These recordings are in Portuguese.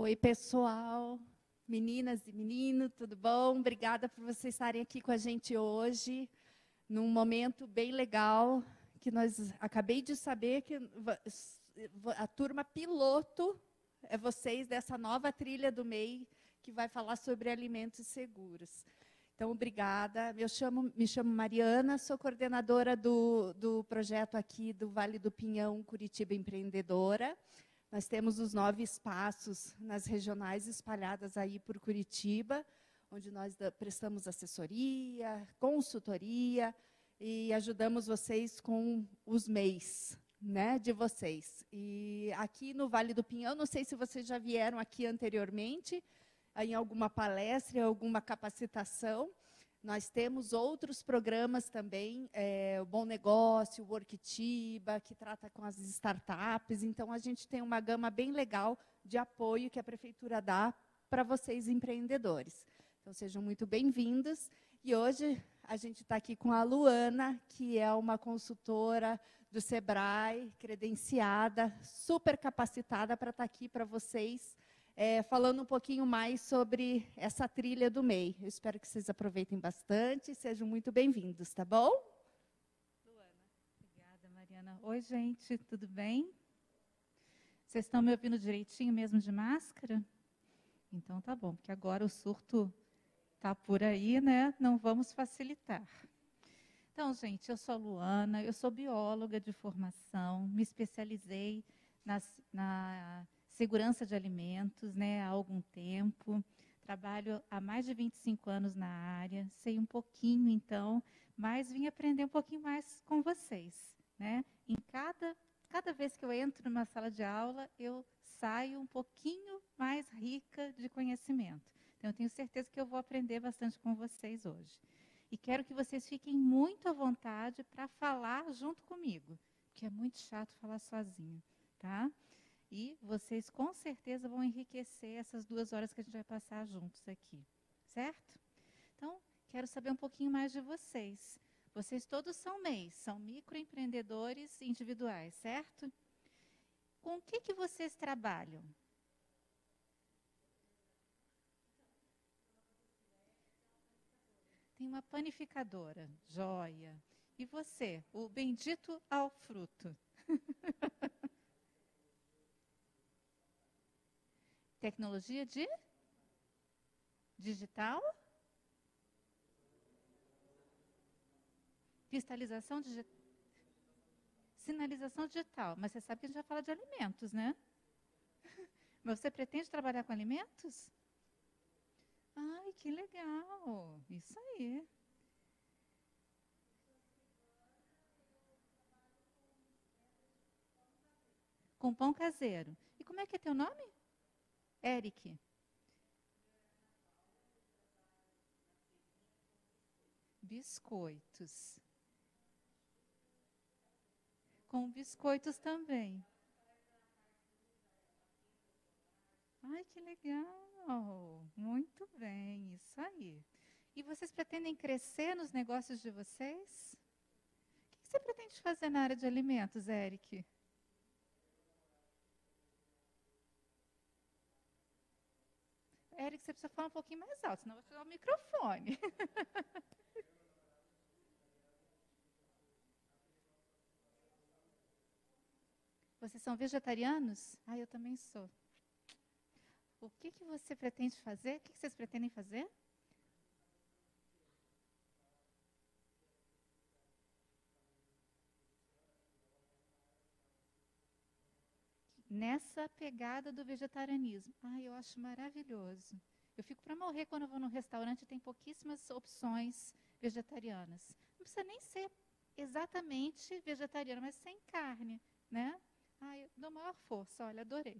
Oi, pessoal, meninas e meninos, tudo bom? Obrigada por vocês estarem aqui com a gente hoje, num momento bem legal, que acabei de saber que a turma piloto é vocês dessa nova trilha do MEI, que vai falar sobre alimentos seguros. Então, obrigada. Me chamo Mariana, sou coordenadora do projeto aqui do Vale do Pinhão, Curitiba Empreendedora. Nós temos os 9 espaços nas regionais espalhadas aí por Curitiba, onde nós prestamos assessoria, consultoria e ajudamos vocês com os MEIs, né, de vocês. E aqui no Vale do Pinhão, não sei se vocês já vieram aqui anteriormente, em alguma palestra, em alguma capacitação. Nós temos outros programas também, o Bom Negócio, o Worktiba, que trata com as startups. Então, a gente tem uma gama bem legal de apoio que a Prefeitura dá para vocês, empreendedores. Então, sejam muito bem-vindos. E hoje, a gente está aqui com a Luana, que é uma consultora do Sebrae, credenciada, super capacitada para estar aqui para vocês, falando um pouquinho mais sobre essa trilha do MEI. Eu espero que vocês aproveitem bastante, sejam muito bem-vindos, tá bom? Luana. Obrigada, Mariana. Oi, gente, tudo bem? Vocês estão me ouvindo direitinho mesmo de máscara? Então tá bom, porque agora o surto está por aí, né? Não vamos facilitar. Então, gente, eu sou a Luana, eu sou bióloga de formação, me especializei na segurança de alimentos, né, há algum tempo. Trabalho há mais de 25 anos na área, sei um pouquinho, então, mas vim aprender um pouquinho mais com vocês, né? Em cada vez que eu entro numa sala de aula, eu saio um pouquinho mais rica de conhecimento. Então, eu tenho certeza que eu vou aprender bastante com vocês hoje. E quero que vocês fiquem muito à vontade para falar junto comigo, porque é muito chato falar sozinho, tá? E vocês, com certeza, vão enriquecer essas 2 horas que a gente vai passar juntos aqui, certo? Então, quero saber um pouquinho mais de vocês. Vocês todos são MEIs, são microempreendedores individuais, certo? Com o que vocês trabalham? Tem uma panificadora, joia. E você, o bendito ao fruto? Tecnologia de digital? Cristalização digital? Sinalização digital. Mas você sabe que a gente vai falar de alimentos, né? Mas você pretende trabalhar com alimentos? Ai, que legal! Isso aí. Com pão caseiro. E como é que é teu nome? Eric. Biscoitos. Com biscoitos também. Ai, que legal! Muito bem, isso aí. E vocês pretendem crescer nos negócios de vocês? O que você pretende fazer na área de alimentos, Eric? Eric, você precisa falar um pouquinho mais alto, senão eu vou tirar o microfone. Vocês são vegetarianos? Ah, eu também sou. O que você pretende fazer? O que vocês pretendem fazer? Nessa pegada do vegetarianismo. Ai, eu acho maravilhoso. Eu fico para morrer quando eu vou num restaurante e tem pouquíssimas opções vegetarianas. Não precisa nem ser exatamente vegetariano, mas sem carne, né? Ai, eu dou maior força, olha, adorei.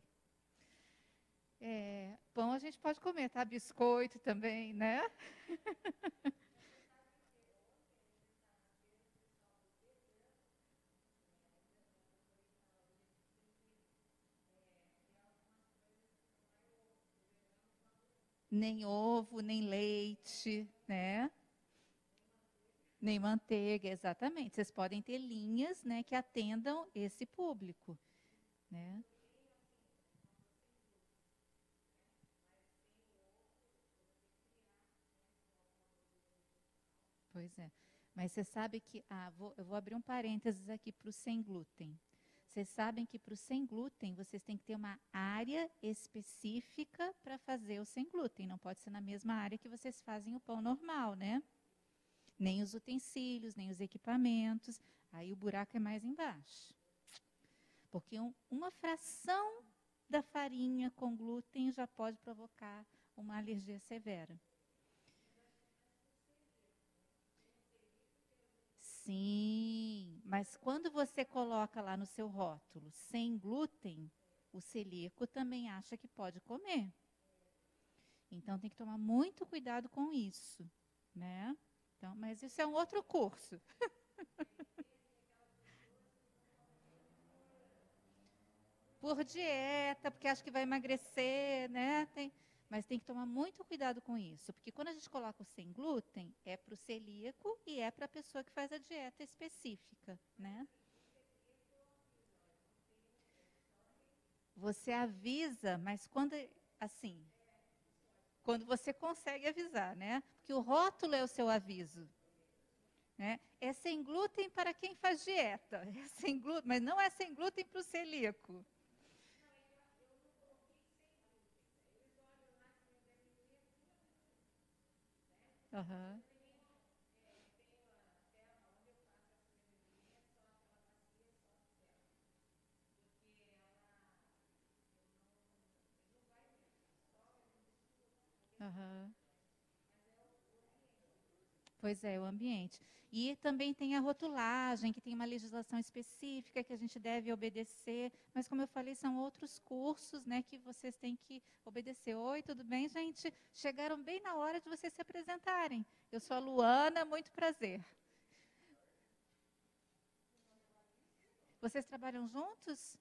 Pão a gente pode comer, tá? Biscoito também, né? Nem ovo, nem leite, né? Nem manteiga, exatamente. Vocês podem ter linhas, né, que atendam esse público, né? Pois é. Mas você sabe que... eu vou abrir um parênteses aqui para o sem glúten. Vocês sabem que para o sem glúten, vocês têm que ter uma área específica para fazer o sem glúten. Não pode ser na mesma área que vocês fazem o pão normal, né? Nem os utensílios, nem os equipamentos. Aí o buraco é mais embaixo. Porque uma fração da farinha com glúten já pode provocar uma alergia severa. Sim, mas quando você coloca lá no seu rótulo sem glúten, o celíaco também acha que pode comer. Então tem que tomar muito cuidado com isso, né? Então, mas isso é um outro curso. Por dieta, porque acha que vai emagrecer, né? Mas tem que tomar muito cuidado com isso, porque quando a gente coloca o sem glúten, é para o celíaco e é para a pessoa que faz a dieta específica, né? Você avisa, mas quando você consegue avisar, né? Porque o rótulo é o seu aviso. Né? É sem glúten para quem faz dieta, é sem glúten, mas não é sem glúten para o celíaco. Uhum. Uhum. Pois é, o ambiente. E também tem a rotulagem, que tem uma legislação específica que a gente deve obedecer. Mas, como eu falei, são outros cursos, né, que vocês têm que obedecer. Oi, tudo bem, gente? Chegaram bem na hora de vocês se apresentarem. Eu sou a Luana, muito prazer. Vocês trabalham juntos?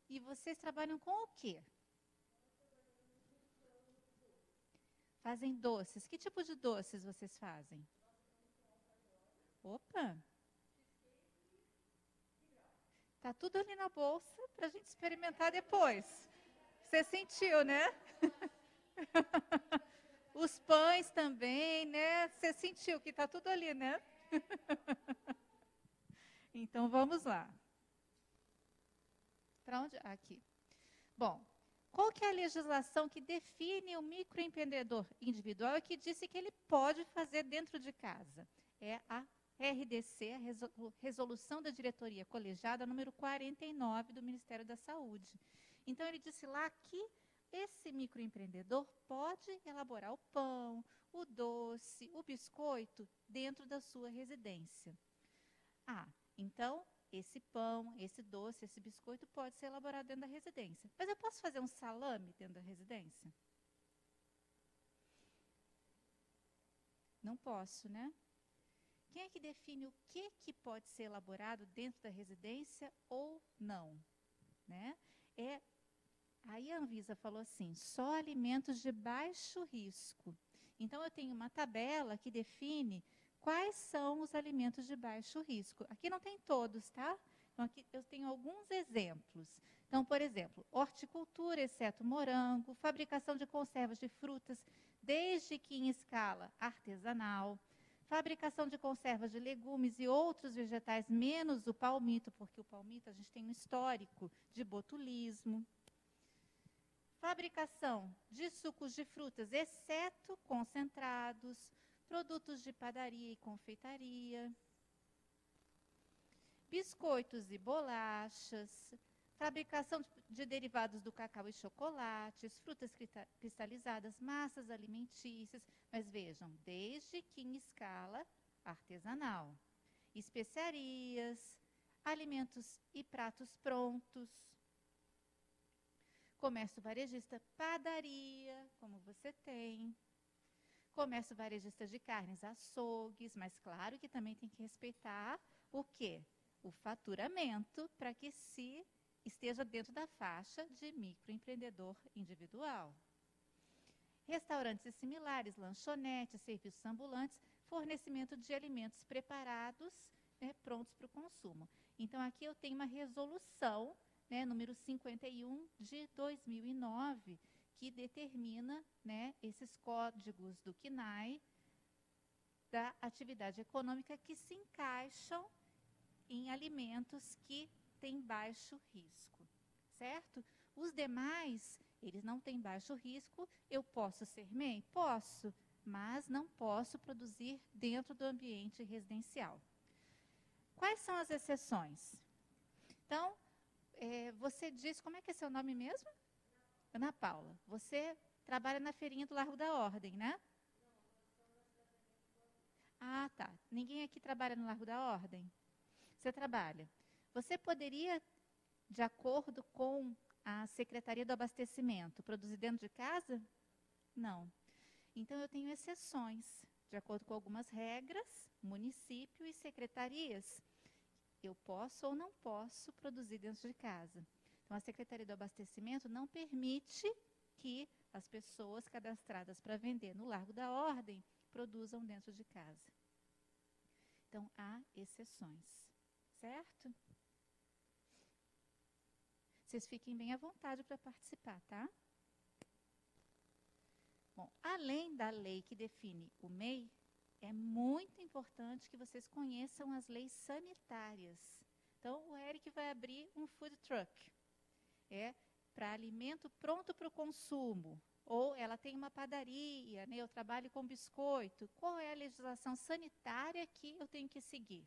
E vocês trabalham com o quê? Fazem doces. Que tipo de doces vocês fazem? Opa! Tá tudo ali na bolsa para a gente experimentar depois. Você sentiu, né? Os pães também, né? Você sentiu que tá tudo ali, né? Então vamos lá. Para onde? Aqui. Bom, qual que é a legislação que define o microempreendedor individual e que disse que ele pode fazer dentro de casa? É a RDC, a Resolução da Diretoria Colegiada, número 49 do Ministério da Saúde. Então, ele disse lá que esse microempreendedor pode elaborar o pão, o doce, o biscoito dentro da sua residência. Então, esse pão, esse doce, esse biscoito pode ser elaborado dentro da residência. Mas eu posso fazer um salame dentro da residência? Não posso, né? Quem é que define o que pode ser elaborado dentro da residência ou não? Né? Aí a Anvisa falou assim, só alimentos de baixo risco. Então, eu tenho uma tabela que define quais são os alimentos de baixo risco. Aqui não tem todos, tá? Então, aqui eu tenho alguns exemplos. Então, por exemplo, horticultura, exceto morango, fabricação de conservas de frutas, desde que em escala artesanal, fabricação de conservas de legumes e outros vegetais, menos o palmito, porque o palmito a gente tem um histórico de botulismo. Fabricação de sucos de frutas, exceto concentrados, produtos de padaria e confeitaria, biscoitos e bolachas, fabricação de derivados do cacau e chocolates, frutas cristalizadas, massas alimentícias, mas vejam, desde que em escala artesanal, especiarias, alimentos e pratos prontos, comércio varejista, padaria, como você tem, comércio varejista de carnes, açougues, mas claro que também tem que respeitar o quê? O faturamento, para que se esteja dentro da faixa de microempreendedor individual. Restaurantes e similares, lanchonetes, serviços ambulantes, fornecimento de alimentos preparados, né, prontos para o consumo. Então, aqui eu tenho uma resolução, né, número 51 de 2009, que determina, né, esses códigos do CNAE da atividade econômica que se encaixam em alimentos que têm baixo risco, certo? Os demais, eles não têm baixo risco. Eu posso ser MEI? Posso, mas não posso produzir dentro do ambiente residencial. Quais são as exceções? Então, você diz, como é que é seu nome mesmo? Ana Paula. Você trabalha na feirinha do Largo da Ordem, né? Ah, tá. Ninguém aqui trabalha no Largo da Ordem? Você trabalha. Você poderia, de acordo com a Secretaria do Abastecimento, produzir dentro de casa? Não. Então, eu tenho exceções, de acordo com algumas regras, município e secretarias. Eu posso ou não posso produzir dentro de casa. Então, a Secretaria do Abastecimento não permite que as pessoas cadastradas para vender no Largo da Ordem produzam dentro de casa. Então, há exceções, certo? Vocês fiquem bem à vontade para participar, tá? Bom, além da lei que define o MEI, é muito importante que vocês conheçam as leis sanitárias. Então, o Eric vai abrir um food truck. Para alimento pronto para o consumo. Ou ela tem uma padaria, né? Eu trabalho com biscoito. Qual é a legislação sanitária que eu tenho que seguir?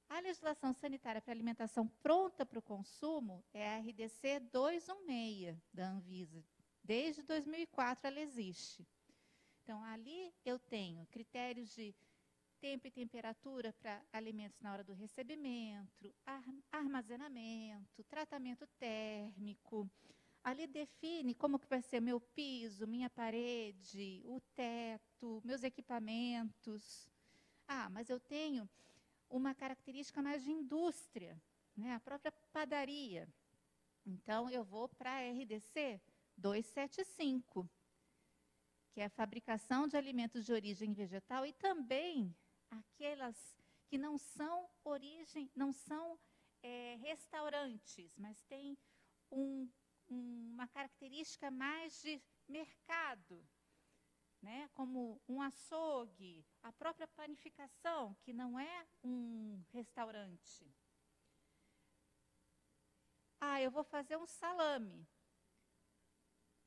A legislação sanitária para alimentação pronta para o consumo é a RDC 216 da Anvisa. Desde 2004 ela existe. Então, ali eu tenho critérios de tempo e temperatura para alimentos na hora do recebimento, armazenamento, tratamento térmico. Ali define como que vai ser meu piso, minha parede, o teto, meus equipamentos. Ah, mas eu tenho uma característica mais de indústria, né? A própria padaria. Então, eu vou para a RDC 275, que é a fabricação de alimentos de origem vegetal e também aquelas que não são restaurantes, mas têm uma característica mais de mercado, né? Como um açougue, a própria panificação, que não é um restaurante. Ah, eu vou fazer um salame.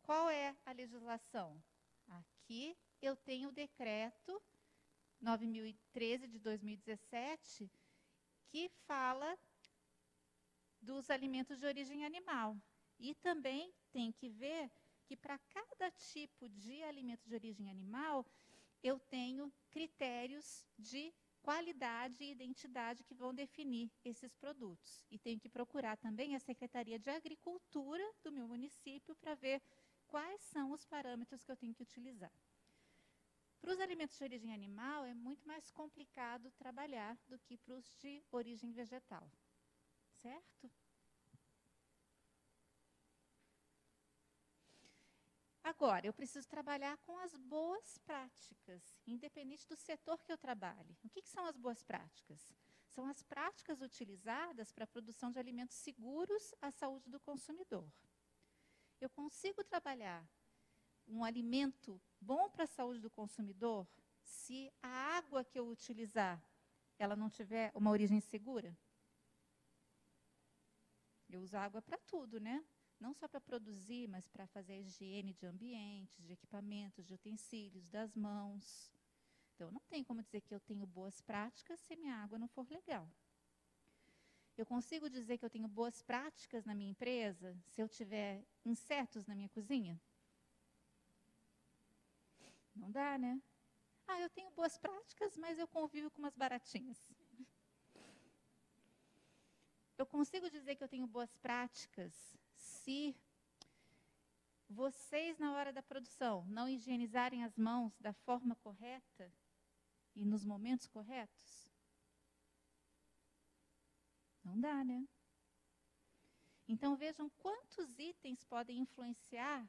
Qual é a legislação? Aqui eu tenho o decreto 9.013 de 2017, que fala dos alimentos de origem animal. E também tem que ver que para cada tipo de alimento de origem animal, eu tenho critérios de qualidade e identidade que vão definir esses produtos. E tenho que procurar também a Secretaria de Agricultura do meu município para ver quais são os parâmetros que eu tenho que utilizar. Para os alimentos de origem animal, é muito mais complicado trabalhar do que para os de origem vegetal. Certo? Agora, eu preciso trabalhar com as boas práticas, independente do setor que eu trabalhe. O que são as boas práticas? São as práticas utilizadas para a produção de alimentos seguros à saúde do consumidor. Eu consigo trabalhar um alimento bom para a saúde do consumidor se a água que eu utilizar, ela não tiver uma origem segura? Eu uso água para tudo, né? Não só para produzir, mas para fazer a higiene de ambientes, de equipamentos, de utensílios, das mãos. Então, não tem como dizer que eu tenho boas práticas se minha água não for legal. Eu consigo dizer que eu tenho boas práticas na minha empresa se eu tiver insetos na minha cozinha? Não dá, né? Ah, eu tenho boas práticas, mas eu convivo com umas baratinhas. Eu consigo dizer que eu tenho boas práticas se vocês, na hora da produção, não higienizarem as mãos da forma correta e nos momentos corretos? Não dá, né? Então, vejam quantos itens podem influenciar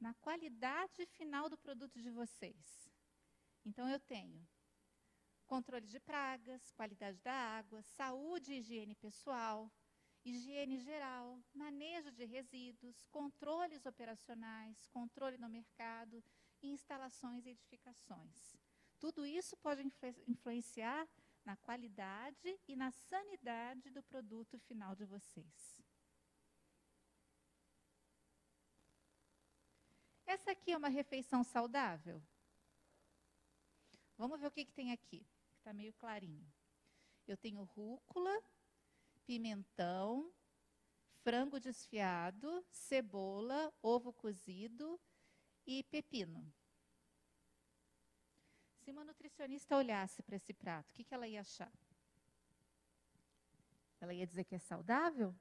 na qualidade final do produto de vocês. Então, eu tenho controle de pragas, qualidade da água, saúde e higiene pessoal, higiene geral, manejo de resíduos, controles operacionais, controle no mercado, instalações e edificações. Tudo isso pode influenciar na qualidade e na sanidade do produto final de vocês. Essa aqui é uma refeição saudável? Vamos ver o que tem aqui, que está meio clarinho. Eu tenho rúcula, pimentão, frango desfiado, cebola, ovo cozido e pepino. Se uma nutricionista olhasse para esse prato, o que ela ia achar? Ela ia dizer que é saudável?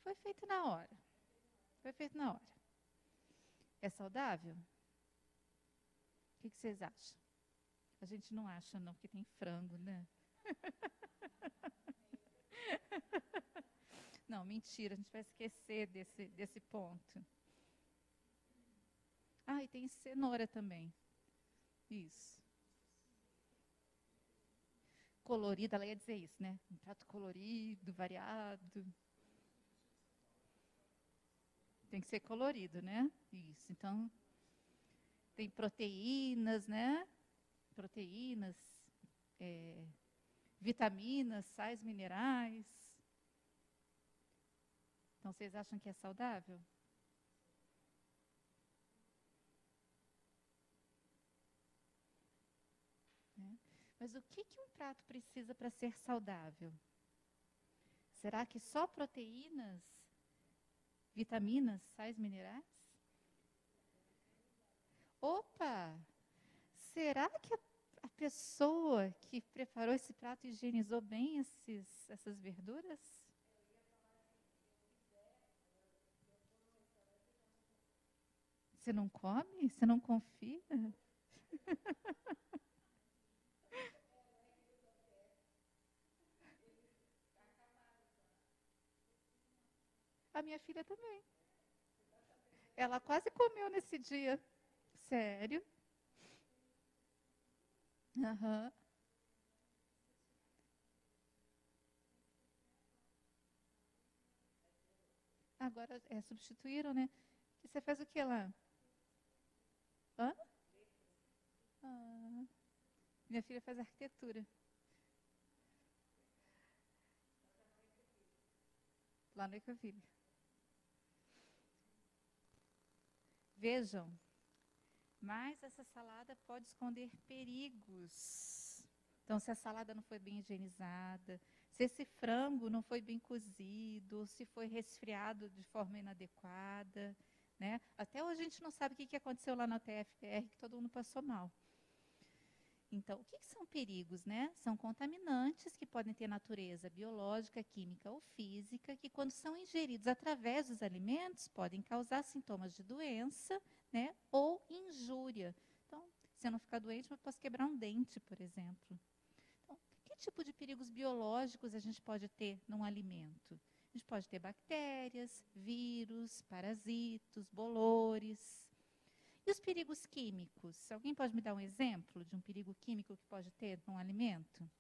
Foi feito na hora. Foi feito na hora. É saudável? O que vocês acham? A gente não acha, não, porque tem frango, né? Não, mentira, a gente vai esquecer desse ponto. Ah, e tem cenoura também. Isso. Colorida, ela ia dizer isso, né? Um prato colorido, variado. Tem que ser colorido, né? Isso. Então, tem proteínas, né? Proteínas, vitaminas, sais minerais. Então, vocês acham que é saudável? Mas o que um prato precisa para ser saudável? Será que só proteínas, vitaminas, sais minerais? Opa! Será que a pessoa que preparou esse prato higienizou bem essas verduras? Você não come? Você não confia? A minha filha também. Ela quase comeu nesse dia. Sério? Aham. Agora, substituíram, né? E você faz o que lá? Hã? Ah, minha filha faz arquitetura. Lá no Ecoville. Vejam, mas essa salada pode esconder perigos. Então, se a salada não foi bem higienizada, se esse frango não foi bem cozido, se foi resfriado de forma inadequada, né? Até hoje a gente não sabe o que aconteceu lá na TFR, que todo mundo passou mal. Então, o que são perigos, né? São contaminantes que podem ter natureza biológica, química ou física, que quando são ingeridos através dos alimentos, podem causar sintomas de doença, né? Ou injúria. Então, se eu não ficar doente, eu posso quebrar um dente, por exemplo. Então, que tipo de perigos biológicos a gente pode ter num alimento? A gente pode ter bactérias, vírus, parasitos, bolores. E os perigos químicos? Alguém pode me dar um exemplo de um perigo químico que pode ter num alimento?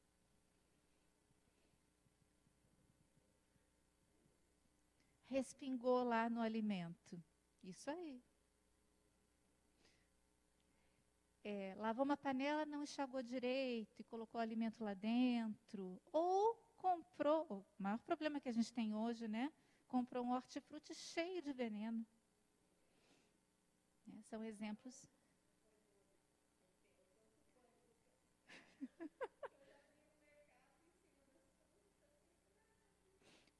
Respingou lá no alimento. Isso aí. Lavou uma panela, não enxagou direito e colocou o alimento lá dentro. Ou comprou, o maior problema que a gente tem hoje, né? Comprou um hortifruti cheio de veneno. São exemplos.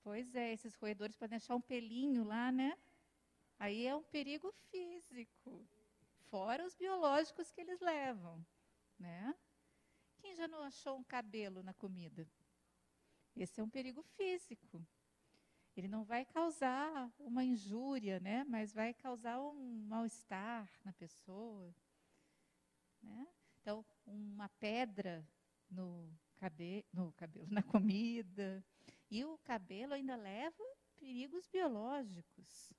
Pois é, esses roedores podem deixar um pelinho lá, né? Aí é um perigo físico, fora os biológicos que eles levam, né? Quem já não achou um cabelo na comida? Esse é um perigo físico. Ele não vai causar uma injúria, né? Mas vai causar um mal-estar na pessoa, né? Então, uma pedra no cabelo, na comida. E o cabelo ainda leva perigos biológicos.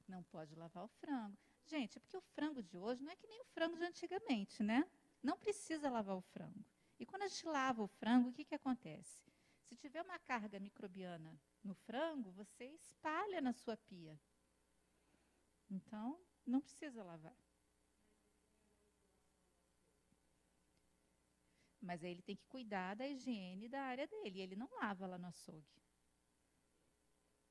Não pode lavar o frango. Gente, é porque o frango de hoje não é que nem o frango de antigamente, né? não precisa lavar o frango. E quando a gente lava o frango, o que acontece? Se tiver uma carga microbiana no frango, você espalha na sua pia. Então, não precisa lavar. Mas aí ele tem que cuidar da higiene da área dele. Ele não lava lá no açougue.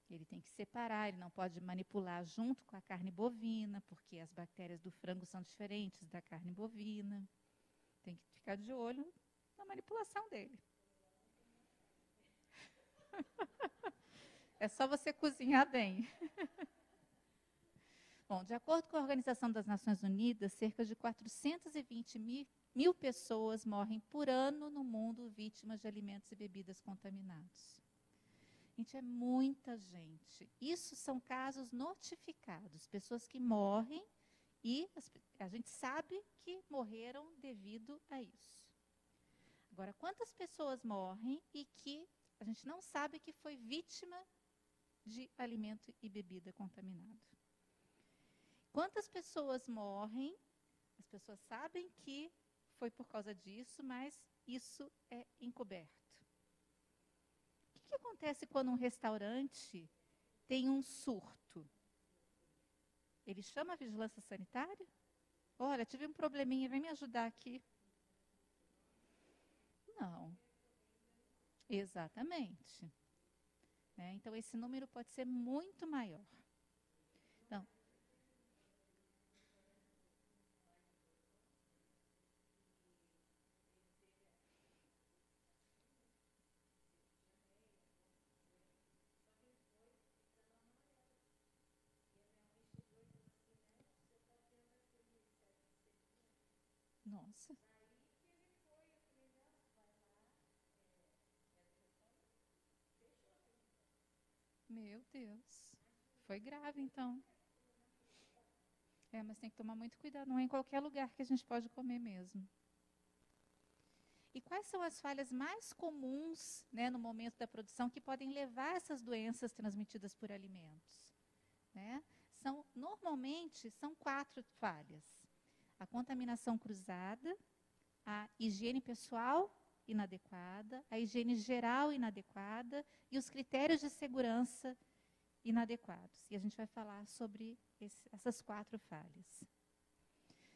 Ele tem que separar, ele não pode manipular junto com a carne bovina, porque as bactérias do frango são diferentes da carne bovina. Tem que ficar de olho na manipulação dele. É só você cozinhar bem. Bom, de acordo com a Organização das Nações Unidas, cerca de 420 mil pessoas morrem por ano no mundo vítimas de alimentos e bebidas contaminados. Gente, é muita gente. Isso são casos notificados, pessoas que morrem e a gente sabe que morreram devido a isso. Agora, quantas pessoas morrem e que a gente não sabe que foi vítima de alimento e bebida contaminado? Quantas pessoas morrem, as pessoas sabem que foi por causa disso, mas isso é encoberto. O que acontece quando um restaurante tem um surto? Ele chama a vigilância sanitária? Olha, tive um probleminha, vem me ajudar aqui. Não. Exatamente. Então, esse número pode ser muito maior. Então, nossa. Meu Deus. Foi grave, então. Mas tem que tomar muito cuidado. Não é em qualquer lugar que a gente pode comer mesmo. E quais são as falhas mais comuns, no momento da produção que podem levar a essas doenças transmitidas por alimentos? Normalmente, são 4 falhas. A contaminação cruzada, a higiene pessoal inadequada, a higiene geral inadequada e os critérios de segurança inadequados. E a gente vai falar sobre essas 4 falhas.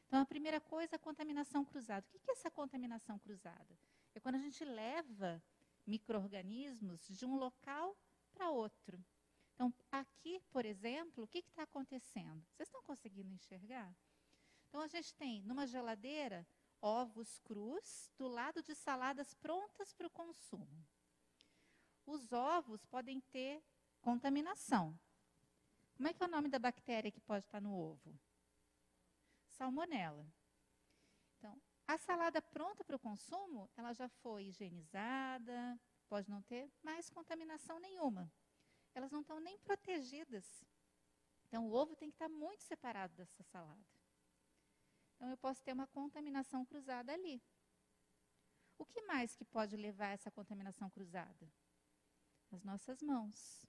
Então, a primeira coisa é a contaminação cruzada. O que é essa contaminação cruzada? É quando a gente leva micro-organismos de um local para outro. Então, aqui, por exemplo, o que está acontecendo? Vocês estão conseguindo enxergar? Então, a gente tem, numa geladeira, ovos crus do lado de saladas prontas para o consumo. Os ovos podem ter contaminação. Como é que é o nome da bactéria que pode estar no ovo? Salmonela. Então, a salada pronta para o consumo, ela já foi higienizada, pode não ter mais contaminação nenhuma. Elas não estão nem protegidas. Então, o ovo tem que estar muito separado dessa salada. Então, eu posso ter uma contaminação cruzada ali. O que mais que pode levar a essa contaminação cruzada? As nossas mãos.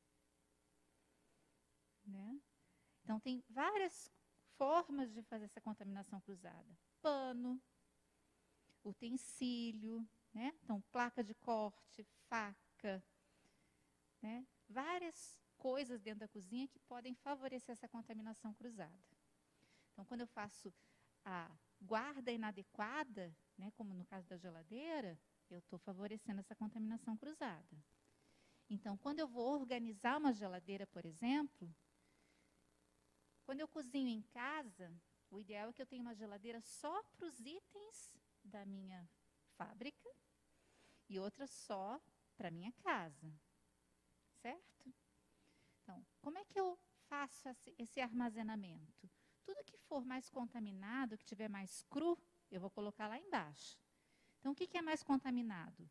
Então, tem várias formas de fazer essa contaminação cruzada. Pano, utensílio, então, placa de corte, faca, várias coisas dentro da cozinha que podem favorecer essa contaminação cruzada. Então, quando eu faço a guarda inadequada, como no caso da geladeira, eu estou favorecendo essa contaminação cruzada. Então, quando eu vou organizar uma geladeira, por exemplo, quando eu cozinho em casa, o ideal é que eu tenha uma geladeira só para os itens da minha fábrica e outra só para a minha casa. Certo? Então, como é que eu faço esse armazenamento? Tudo que for mais contaminado, que tiver mais cru, eu vou colocar lá embaixo. Então, o que é mais contaminado?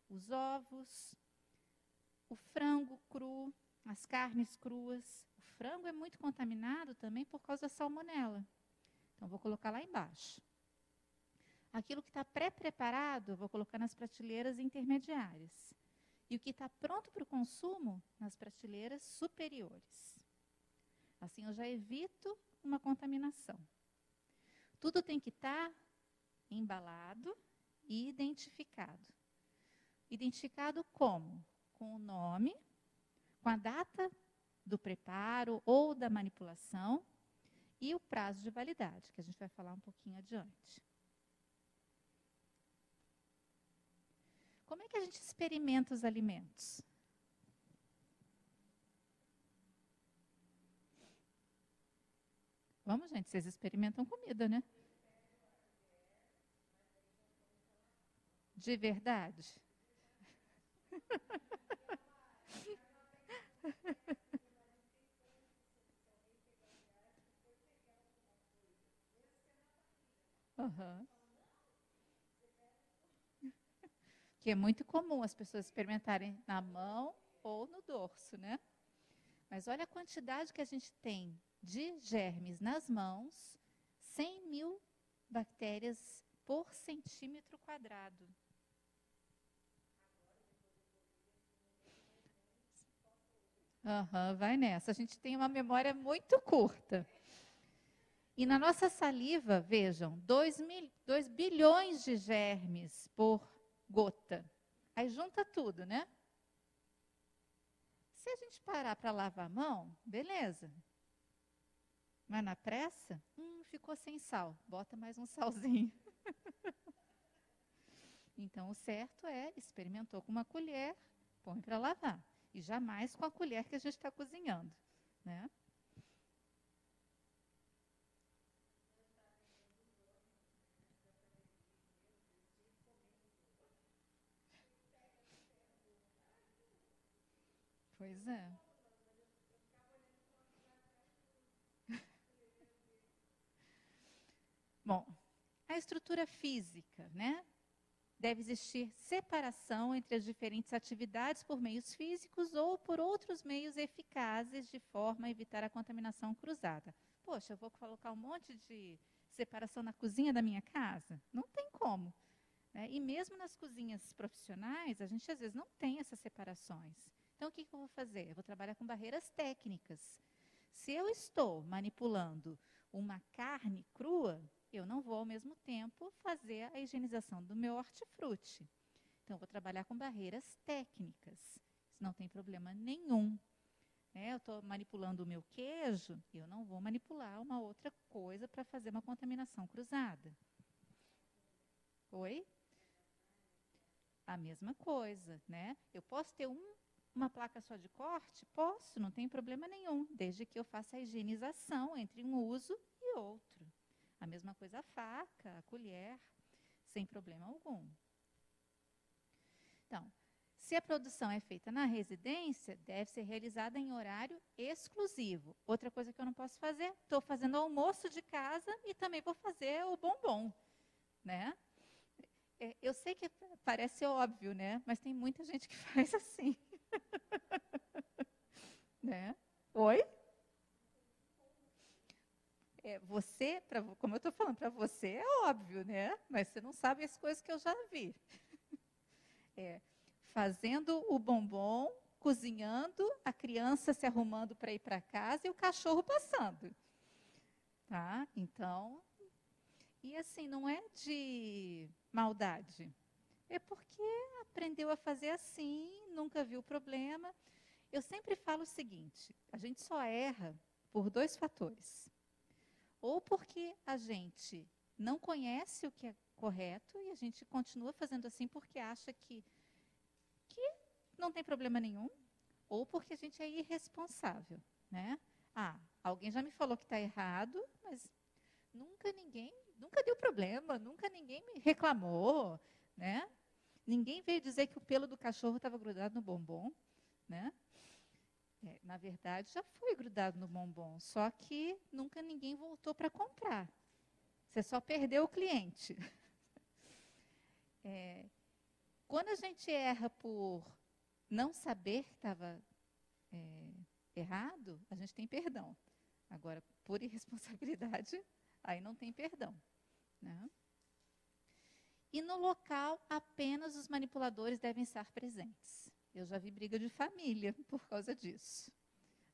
Os ovos, o frango cru, as carnes cruas. O frango é muito contaminado também por causa da salmonela. Então, vou colocar lá embaixo. Aquilo que está pré-preparado, eu vou colocar nas prateleiras intermediárias. E o que está pronto para o consumo, nas prateleiras superiores. Assim, eu já evito uma contaminação. Tudo tem que estar embalado e identificado. Identificado como? Com o nome, com a data do preparo ou da manipulação e o prazo de validade, que a gente vai falar um pouquinho adiante. Como é que a gente experimenta os alimentos? Vamos, gente, vocês experimentam comida, né? De verdade? Uhum. Que é muito comum as pessoas experimentarem na mão ou no dorso, né? Mas olha a quantidade que a gente tem de germes nas mãos, 100.000 bactérias por centímetro quadrado. Uhum, vai nessa. A gente tem uma memória muito curta. E na nossa saliva, vejam, 2 bilhões de germes por gota. Aí junta tudo, né? Se a gente parar para lavar a mão, beleza. Mas na pressa, ficou sem sal. Bota mais um salzinho. Então, o certo é, experimentou com uma colher, põe para lavar. E jamais com a colher que a gente está cozinhando, né? Pois é. Bom, a estrutura física, né? Deve existir separação entre as diferentes atividades por meios físicos ou por outros meios eficazes de forma a evitar a contaminação cruzada. Poxa, eu vou colocar um monte de separação na cozinha da minha casa? Não tem como, né? E mesmo nas cozinhas profissionais, a gente às vezes não tem essas separações. Então, o que eu vou fazer? Eu vou trabalhar com barreiras técnicas. Se eu estou manipulando uma carne crua, eu não vou, ao mesmo tempo, fazer a higienização do meu hortifruti. Então, eu vou trabalhar com barreiras técnicas. Isso não tem problema nenhum. Eu estou manipulando o meu queijo, eu não vou manipular uma outra coisa para fazer uma contaminação cruzada. Oi? A mesma coisa, né? Eu posso ter uma placa só de corte? Posso, não tem problema nenhum, desde que eu faça a higienização entre um uso e outro. A mesma coisa a faca, a colher, sem problema algum. Então, se a produção é feita na residência, deve ser realizada em horário exclusivo. Outra coisa que eu não posso fazer, estou fazendo almoço de casa e também vou fazer o bombom, né? Eu sei que parece óbvio, né? Mas tem muita gente que faz assim. Né? Oi? Você, como eu estou falando, para você é óbvio, né? Mas você não sabe as coisas que eu já vi. Fazendo o bombom, cozinhando, a criança se arrumando para ir para casa e o cachorro passando. Tá? Então, e assim, não é de maldade. É porque aprendeu a fazer assim, nunca viu problema. Eu sempre falo o seguinte, a gente só erra por 2 fatores. Ou porque a gente não conhece o que é correto e a gente continua fazendo assim porque acha que não tem problema nenhum, ou porque a gente é irresponsável, né? Alguém já me falou que está errado, mas nunca deu problema, nunca ninguém me reclamou, né? Ninguém veio dizer que o pelo do cachorro estava grudado no bombom, né? Na verdade, já foi grudado no bombom, só que nunca ninguém voltou para comprar. Você só perdeu o cliente. Quando a gente erra por não saber que estava errado, a gente tem perdão. Agora, por irresponsabilidade, aí não tem perdão, né? E no local, apenas os manipuladores devem estar presentes. Eu já vi briga de família por causa disso.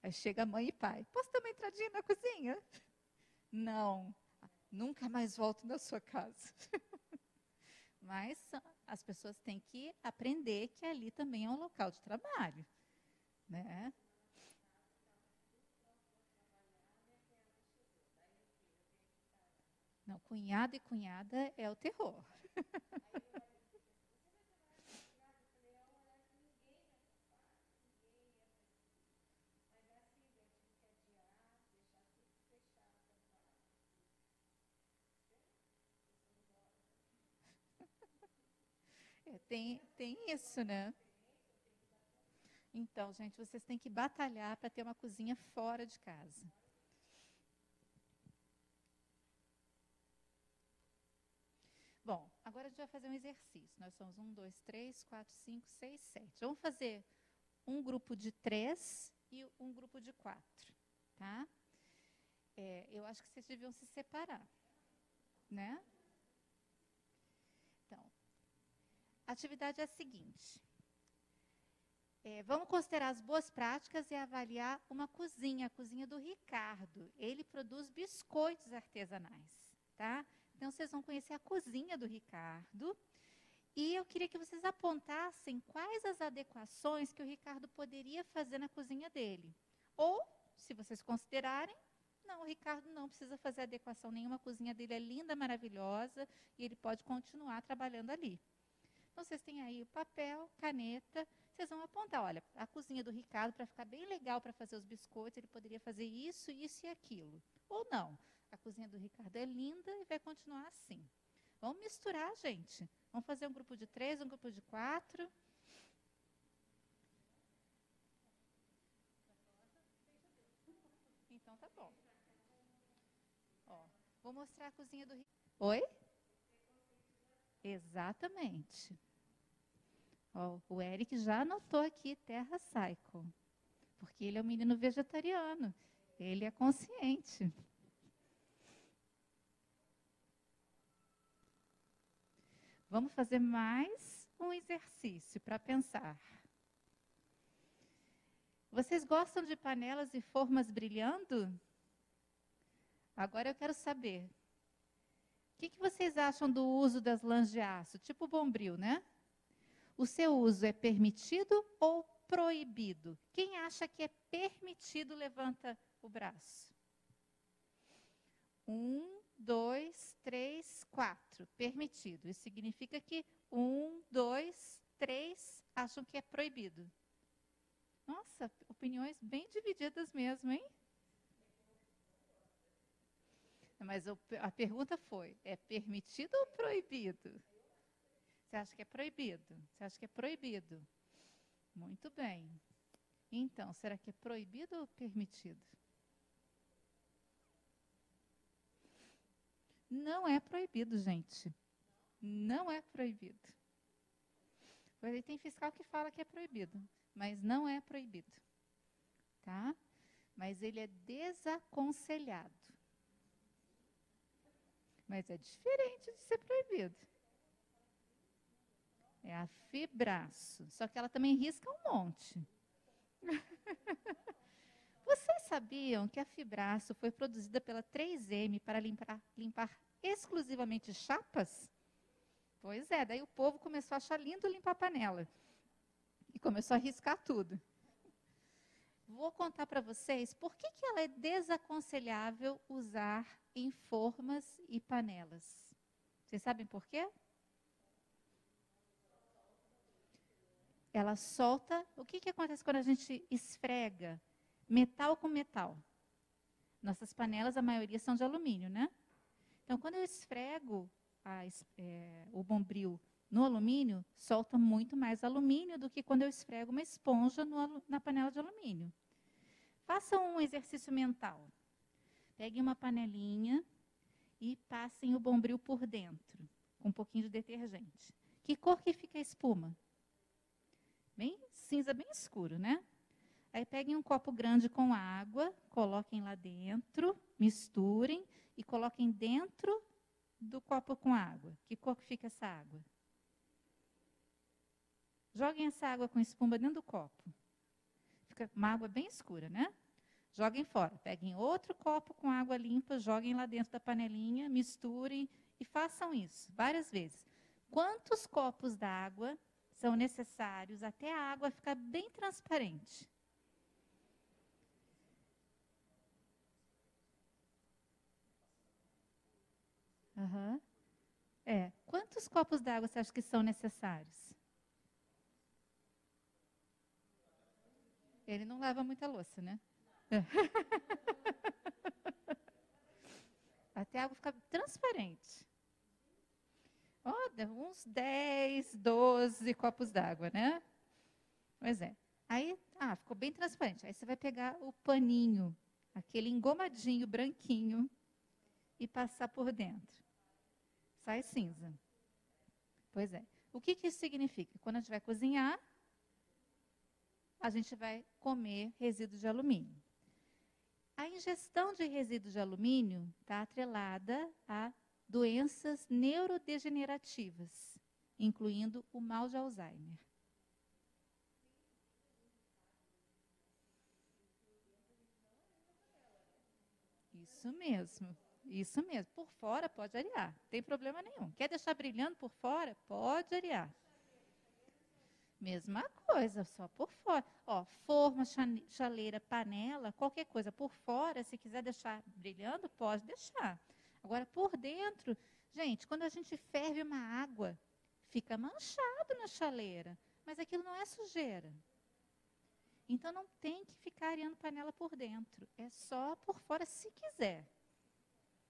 Aí chega a mãe e pai. Posso dar uma entradinha na cozinha? Não. nunca mais volto na sua casa. Mas as pessoas têm que aprender que ali também é um local de trabalho, né? Não, cunhado e cunhada é o terror. Tem isso, né? Então, gente, vocês têm que batalhar para ter uma cozinha fora de casa. Bom, agora a gente vai fazer um exercício. Nós somos 1, 2, 3, 4, 5, 6, 7. Vamos fazer um grupo de 3 e um grupo de 4, tá? Eu acho que vocês deviam se separar, né? Então, a atividade é a seguinte. Vamos considerar as boas práticas e avaliar uma cozinha, a cozinha do Ricardo. Ele produz biscoitos artesanais, tá? Então, vocês vão conhecer a cozinha do Ricardo. E eu queria que vocês apontassem quais as adequações que o Ricardo poderia fazer na cozinha dele. Ou, se vocês considerarem, não, o Ricardo não precisa fazer adequação nenhuma, a cozinha dele é linda, maravilhosa, e ele pode continuar trabalhando ali. Então, vocês têm aí o papel, caneta, vocês vão apontar, olha, a cozinha do Ricardo, para ficar bem legal para fazer os biscoitos, ele poderia fazer isso, isso e aquilo. Ou não, a cozinha do Ricardo é linda e vai continuar assim. Vamos misturar, gente. Vamos fazer um grupo de 3, um grupo de 4. Então, tá bom. Ó, vou mostrar a cozinha do Ricardo. Oi? Exatamente. Ó, o Eric já anotou aqui Terra Cycle, porque ele é um menino vegetariano. Ele é consciente. Vamos fazer mais um exercício para pensar. Vocês gostam de panelas e formas brilhando? Agora eu quero saber. O que vocês acham do uso das lãs de aço? Tipo bombril, né? O seu uso é permitido ou proibido? Quem acha que é permitido, levanta o braço. 1, 2, 3, 4. Permitido. Isso significa que 1, 2, 3 acham que é proibido. Nossa, opiniões bem divididas mesmo, hein? Mas a pergunta foi, é permitido ou proibido? Você acha que é proibido? Você acha que é proibido? Muito bem. Então, será que é proibido ou permitido? Não é proibido, gente. Não é proibido. Pois aí tem fiscal que fala que é proibido, mas não é proibido. Tá? Mas ele é desaconselhado. Mas é diferente de ser proibido. É a Fibraço. Só que ela também risca um monte. Vocês sabiam que a Fibraço foi produzida pela 3M para limpar exclusivamente chapas? Pois é, daí o povo começou a achar lindo limpar a panela. E começou a riscar tudo. Vou contar para vocês por que ela é desaconselhável usar em formas e panelas. Vocês sabem por quê? Ela solta. O que acontece quando a gente esfrega metal com metal? Nossas panelas, a maioria são de alumínio, né? Então, quando eu esfrego o bombril no alumínio, solta muito mais alumínio do que quando eu esfrego uma esponja na panela de alumínio. Façam um exercício mental. Peguem uma panelinha e passem o bombril por dentro, com um pouquinho de detergente. Que cor que fica a espuma? Bem cinza, bem escuro, né? Aí peguem um copo grande com água, coloquem lá dentro, misturem e coloquem dentro do copo com água. Que cor que fica essa água? Joguem essa água com espuma dentro do copo. Fica uma água bem escura, né? Joguem fora. Peguem outro copo com água limpa, joguem lá dentro da panelinha, misturem e façam isso várias vezes. Quantos copos d'água são necessários até a água ficar bem transparente? Uhum. Quantos copos d'água você acha que são necessários? Ele não lava muita louça, né? Até a água ficar transparente. Uns 10, 12 copos d'água, né? Pois é. Aí, ficou bem transparente. Aí você vai pegar o paninho, aquele engomadinho branquinho, e passar por dentro. Sai cinza. Pois é. O que isso significa? Quando a gente vai cozinhar, a gente vai comer resíduo de alumínio. A ingestão de resíduo de alumínio está atrelada a doenças neurodegenerativas, incluindo o mal de Alzheimer. Isso mesmo. Isso mesmo. Por fora pode arear, não tem problema nenhum. Quer deixar brilhando por fora? Pode arear. Mesma coisa, só por fora. Forma, chaleira, panela, qualquer coisa por fora, se quiser deixar brilhando, pode deixar. Agora, por dentro, gente, quando a gente ferve uma água, fica manchado na chaleira, mas aquilo não é sujeira. Então, não tem que ficar areando panela por dentro. É só por fora, se quiser.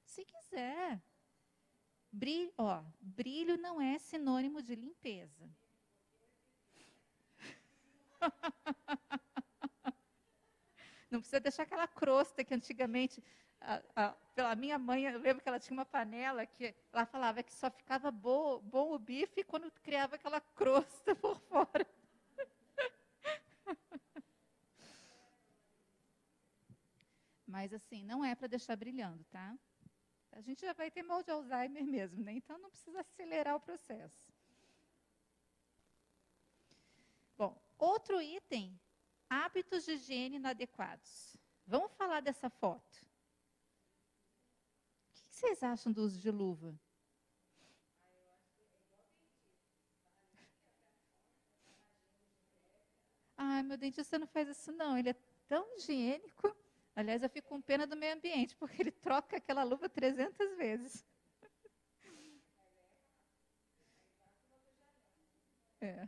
Se quiser. Brilho não é sinônimo de limpeza. Não precisa deixar aquela crosta que antigamente, pela minha mãe, eu lembro que ela tinha uma panela que ela falava que só ficava bom o bife quando criava aquela crosta por fora. Mas assim, não é para deixar brilhando, tá? A gente já vai ter mal de Alzheimer mesmo, né? Então não precisa acelerar o processo. Bom, outro item, hábitos de higiene inadequados. Vamos falar dessa foto. O que vocês acham do uso de luva? Ai, meu dentista não faz isso não, ele é tão higiênico. Aliás, eu fico com pena do meio ambiente, porque ele troca aquela luva 300 vezes. É.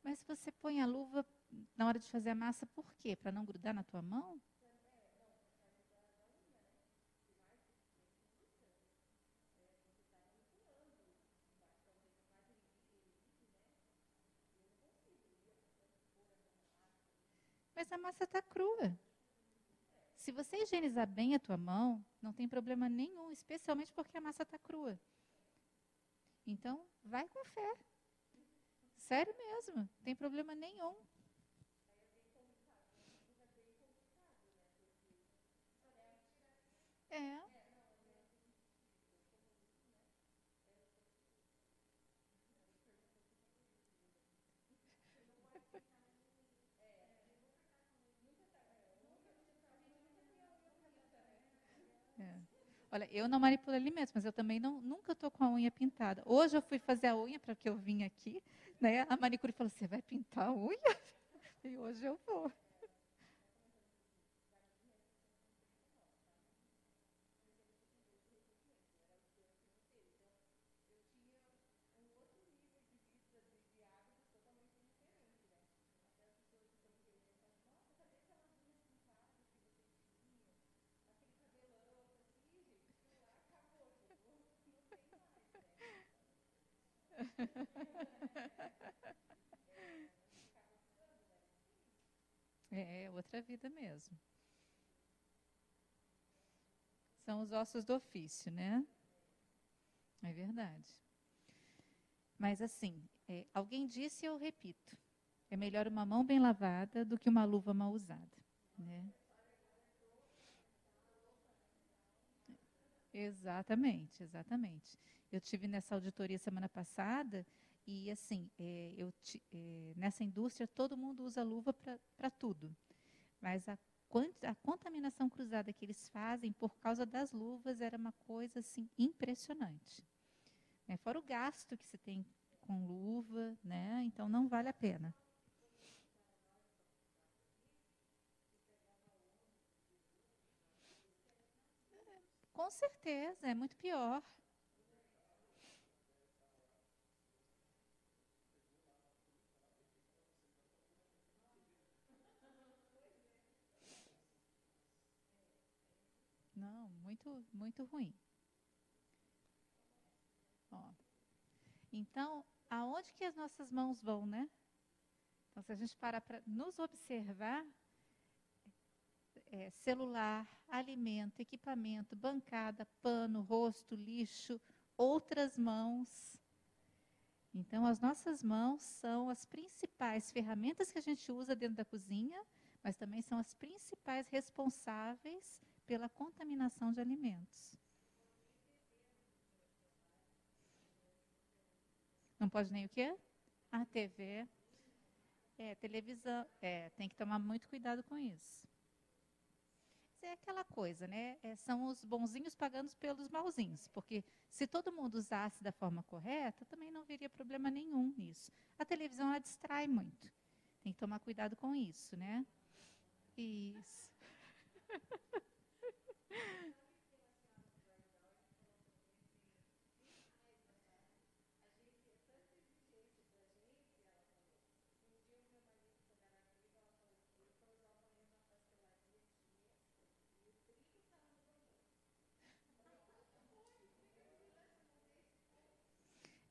Mas você põe a luva na hora de fazer a massa, por quê? Para não grudar na tua mão? Mas a massa está crua. Se você higienizar bem a tua mão, não tem problema nenhum, especialmente porque a massa está crua. Então, vai com fé. Sério mesmo, não tem problema nenhum. É. É. Olha, eu não manipulo alimentos, mas eu também nunca estou com a unha pintada. Hoje eu fui fazer a unha para que eu vim aqui, né? A manicure falou: "Você vai pintar a unha?" E hoje eu vou. É outra vida mesmo. São os ossos do ofício, né? É verdade. Mas assim, alguém disse e eu repito, é melhor uma mão bem lavada do que uma luva mal usada, né? Exatamente, exatamente. Eu tive nessa auditoria semana passada e, assim, nessa indústria todo mundo usa luva para tudo. Mas a contaminação cruzada que eles fazem por causa das luvas era uma coisa, assim, impressionante. Né? Fora o gasto que se tem com luva, né? Então não vale a pena. Com certeza, é muito pior. Não, muito, muito ruim. Ó. Então, aonde que as nossas mãos vão, né? Então, se a gente parar para nos observar, celular, alimento, equipamento, bancada, pano, rosto, lixo, outras mãos. Então, as nossas mãos são as principais ferramentas que a gente usa dentro da cozinha, mas também são as principais responsáveis pela contaminação de alimentos. Não pode nem o quê? A TV. Televisão. Tem que tomar muito cuidado com isso. É aquela coisa, né? São os bonzinhos pagando pelos malzinhos, porque se todo mundo usasse da forma correta, também não haveria problema nenhum nisso. A televisão, ela distrai muito. Tem que tomar cuidado com isso, né? Isso.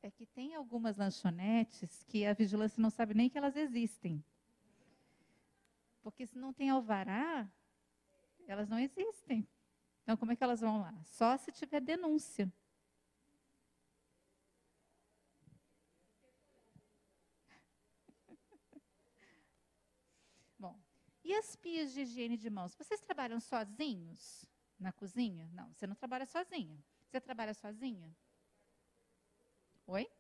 É que tem algumas lanchonetes que a vigilância não sabe nem que elas existem. Porque se não tem alvará, elas não existem. Então, como é que elas vão lá? Só se tiver denúncia. Bom, e as pias de higiene de mãos? Vocês trabalham sozinhos na cozinha? Não, você não trabalha sozinha. Você trabalha sozinha? Oi?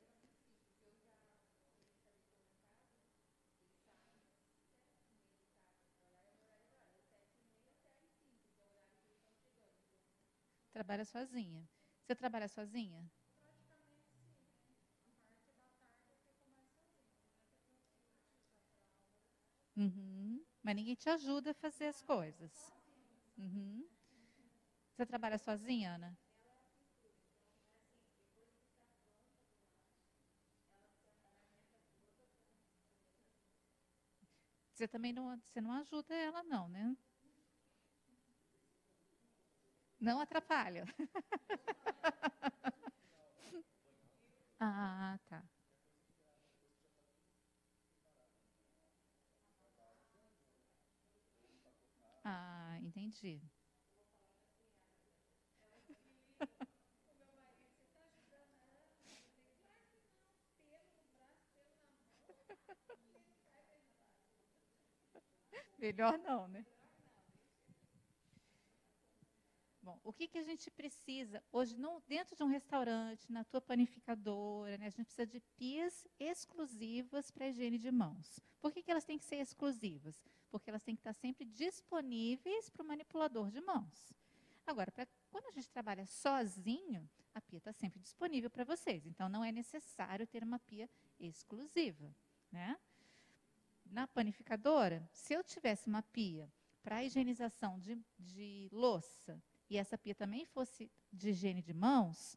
Trabalha sozinha. Você trabalha sozinha? Uhum. Mas ninguém te ajuda a fazer as coisas. Uhum. Você trabalha sozinha, Ana? Você também não ajuda ela, não, né? Não atrapalha. Ah, tá. Ah, entendi. Melhor não, né? Bom, o que a gente precisa hoje, dentro de um restaurante, na tua panificadora, né, a gente precisa de pias exclusivas para higiene de mãos. Por que elas têm que ser exclusivas? Porque elas têm que estar sempre disponíveis para o manipulador de mãos. Agora, quando a gente trabalha sozinho, a pia está sempre disponível para vocês. Então, não é necessário ter uma pia exclusiva, né? Na panificadora, se eu tivesse uma pia para higienização de louça e essa pia também fosse de higiene de mãos,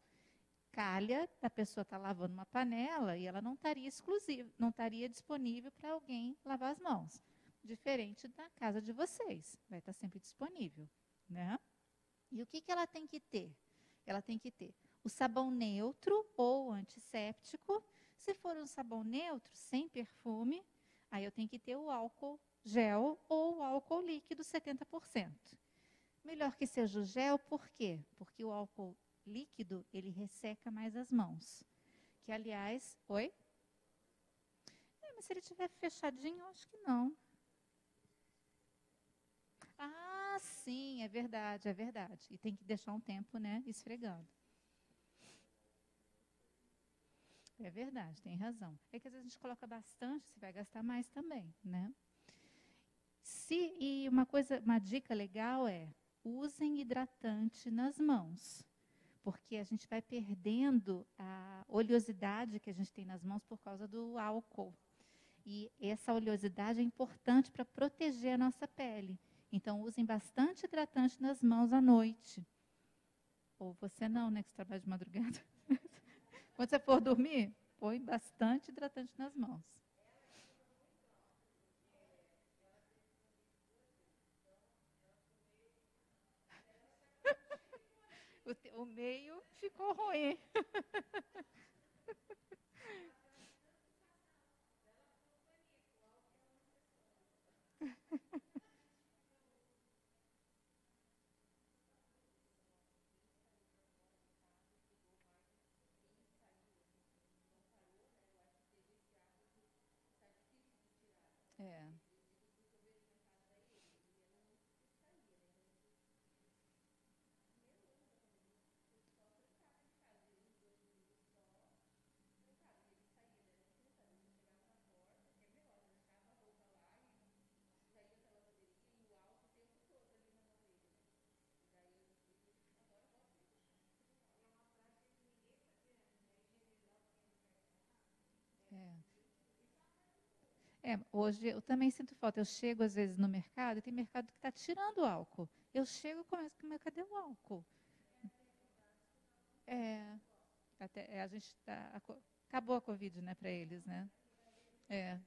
calha da pessoa estar lavando uma panela e ela não estaria exclusiva, não estaria disponível para alguém lavar as mãos. Diferente da casa de vocês, vai estar sempre disponível, né? E o que ela tem que ter? Ela tem que ter o sabão neutro ou antisséptico. Se for um sabão neutro, sem perfume, aí eu tenho que ter o álcool gel ou o álcool líquido 70%. Melhor que seja o gel, por quê? Porque o álcool líquido, ele resseca mais as mãos. O Que, aliás, oi? Mas se ele estiver fechadinho, eu acho que não. Ah, sim, é verdade, é verdade. E tem que deixar um tempo, né, esfregando. É verdade, tem razão. É que às vezes a gente coloca bastante, você vai gastar mais também, né? E uma dica legal é, usem hidratante nas mãos, porque a gente vai perdendo a oleosidade que a gente tem nas mãos por causa do álcool. E essa oleosidade é importante para proteger a nossa pele. Então, usem bastante hidratante nas mãos à noite. Ou você não, né, que você trabalha de madrugada. Quando você for dormir, põe bastante hidratante nas mãos. O meio ficou ruim. É. Hoje eu também sinto falta. Eu chego às vezes no mercado, e tem mercado que está tirando o álcool. Eu chego e começo a comer, cadê o álcool? É, a gente acabou a Covid, né, para eles, né? É.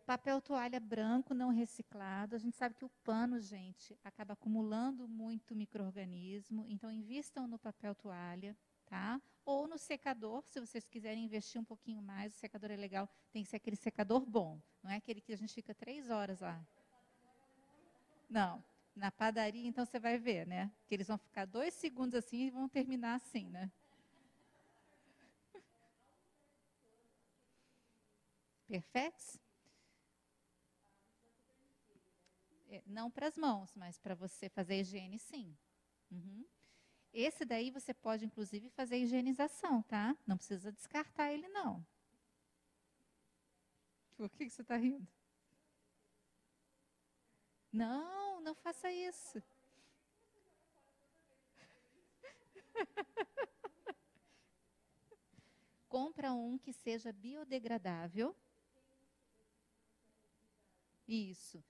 Papel toalha branco não reciclado. A gente sabe que o pano, gente, acaba acumulando muito micro-organismo. Então, invistam no papel toalha, tá? Ou no secador, se vocês quiserem investir um pouquinho mais. O secador é legal, tem que ser aquele secador bom. Não é aquele que a gente fica 3 horas lá. Não, na padaria, então você vai ver, né? Que eles vão ficar 2 segundos assim e vão terminar assim, né? Perfex? Não para as mãos, mas para você fazer a higiene, sim. Uhum. Esse daí você pode, inclusive, fazer a higienização, tá? Não precisa descartar ele, não. Por que você está rindo? Não, não faça isso. Compra um que seja biodegradável. Isso.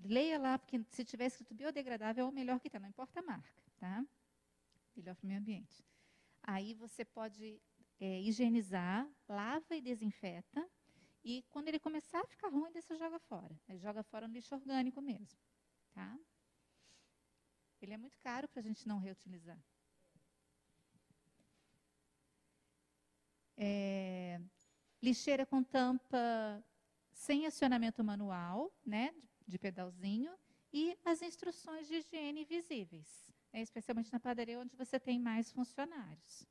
Leia lá, porque se tiver escrito biodegradável é o melhor que tem, não importa a marca, tá? Melhor para o meio ambiente. Aí você pode higienizar, lava e desinfeta. E quando ele começar a ficar ruim, você joga fora. Aí joga fora no lixo orgânico mesmo, tá? Ele é muito caro para a gente não reutilizar. Lixeira com tampa sem acionamento manual, né, de pedalzinho, e as instruções de higiene visíveis, especialmente na padaria onde você tem mais funcionários.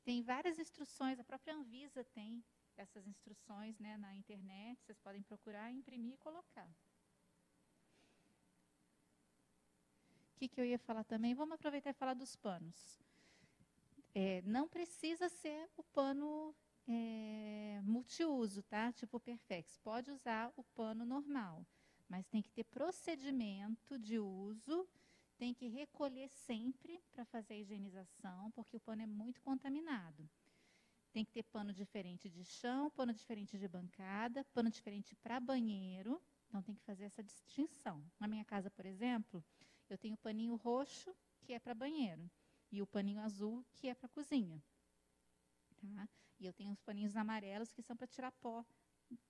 Tem várias instruções, a própria Anvisa tem essas instruções, né, na internet, vocês podem procurar, imprimir e colocar. O que eu ia falar também? Vamos aproveitar e falar dos panos. Não precisa ser o pano multiuso, tá? Tipo Perfex. Pode usar o pano normal, mas tem que ter procedimento de uso, tem que recolher sempre para fazer a higienização, porque o pano é muito contaminado. Tem que ter pano diferente de chão, pano diferente de bancada, pano diferente para banheiro. Então tem que fazer essa distinção. Na minha casa, por exemplo, eu tenho o paninho roxo, que é para banheiro, e o paninho azul, que é para cozinha. Tá? E eu tenho os paninhos amarelos, que são para tirar pó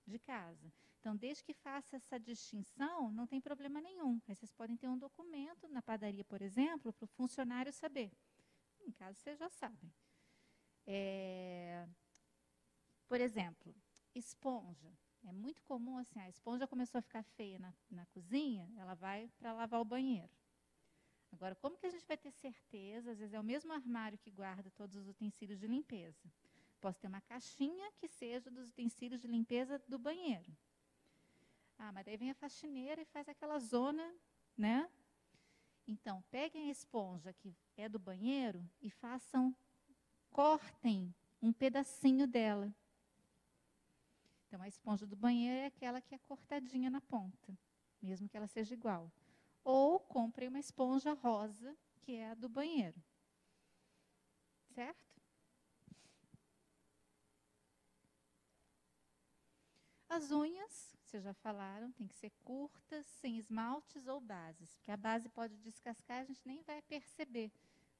de casa. Então, desde que faça essa distinção, não tem problema nenhum. Aí vocês podem ter um documento na padaria, por exemplo, para o funcionário saber. Em casa, vocês já sabem. Por exemplo, esponja. É muito comum, assim, a esponja começou a ficar feia na cozinha, ela vai para lavar o banheiro. Agora, como que a gente vai ter certeza? Às vezes é o mesmo armário que guarda todos os utensílios de limpeza. Posso ter uma caixinha que seja dos utensílios de limpeza do banheiro. Ah, mas daí vem a faxineira e faz aquela zona, né? Então, peguem a esponja que é do banheiro e cortem um pedacinho dela. Então, a esponja do banheiro é aquela que é cortadinha na ponta, mesmo que ela seja igual. Ou comprem uma esponja rosa, que é a do banheiro. Certo? As unhas, vocês já falaram, tem que ser curtas, sem esmaltes ou bases, porque a base pode descascar e a gente nem vai perceber,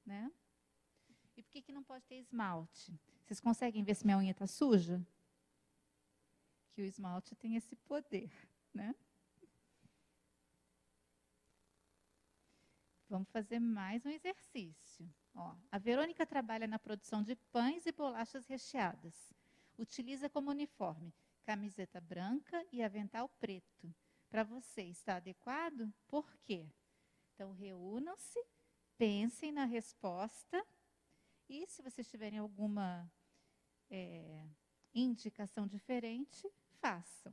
né? E por que não pode ter esmalte? Vocês conseguem ver se minha unha está suja? Que o esmalte tem esse poder, né? Vamos fazer mais um exercício. Ó, a Verônica trabalha na produção de pães e bolachas recheadas. Utiliza como uniforme camiseta branca e avental preto. Para você, está adequado? Por quê? Então, reúnam-se, pensem na resposta e, se vocês tiverem alguma indicação diferente, façam.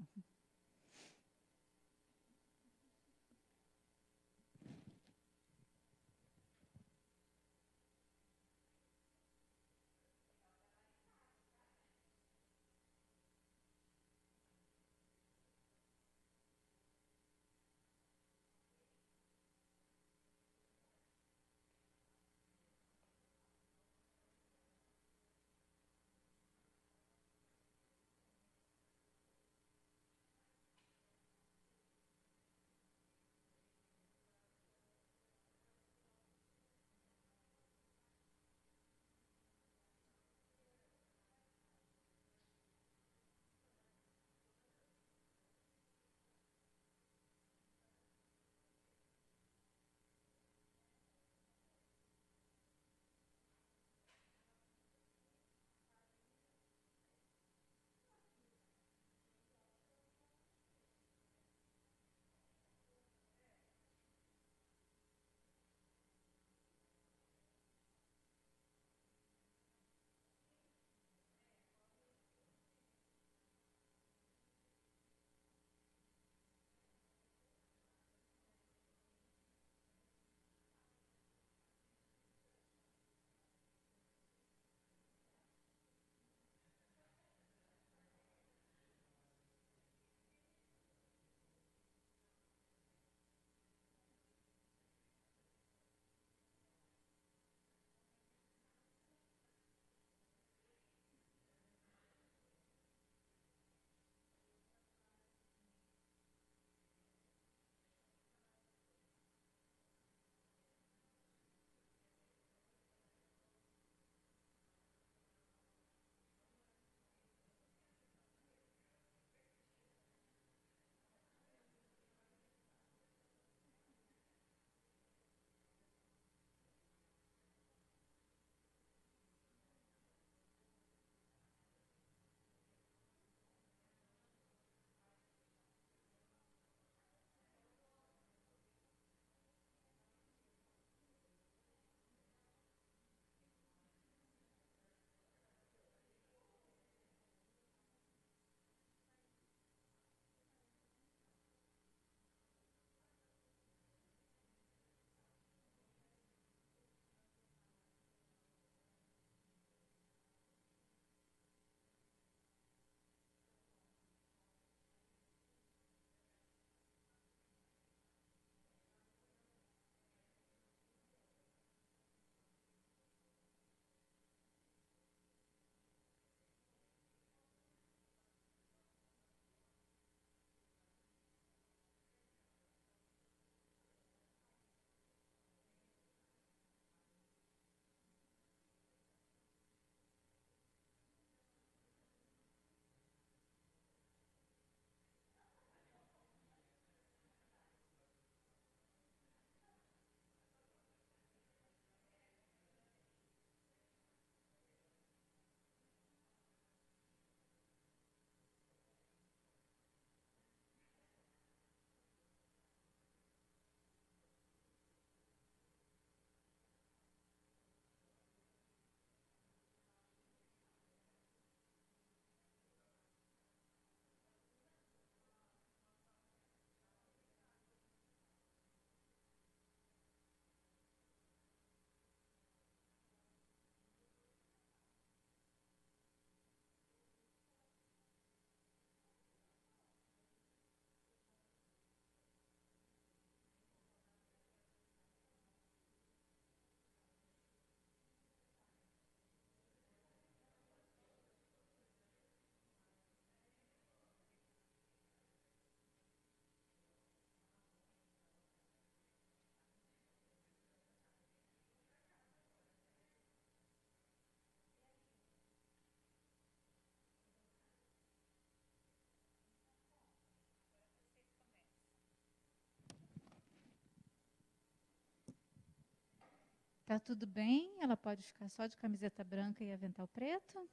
Tá tudo bem? Ela pode ficar só de camiseta branca e avental preto?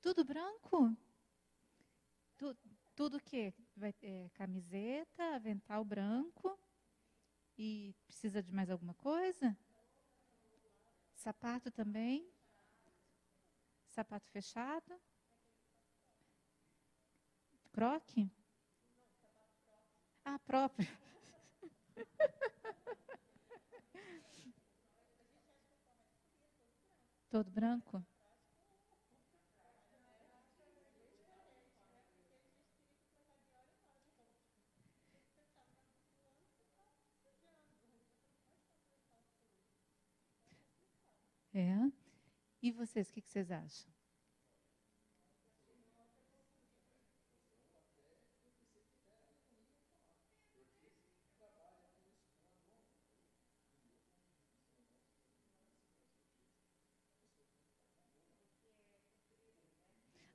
Tudo branco? Tudo o quê? Camiseta, avental branco e precisa de mais alguma coisa? Sapato também? Sapato fechado? Croque? Ah, próprio. Todo branco? É. E vocês, o que vocês acham?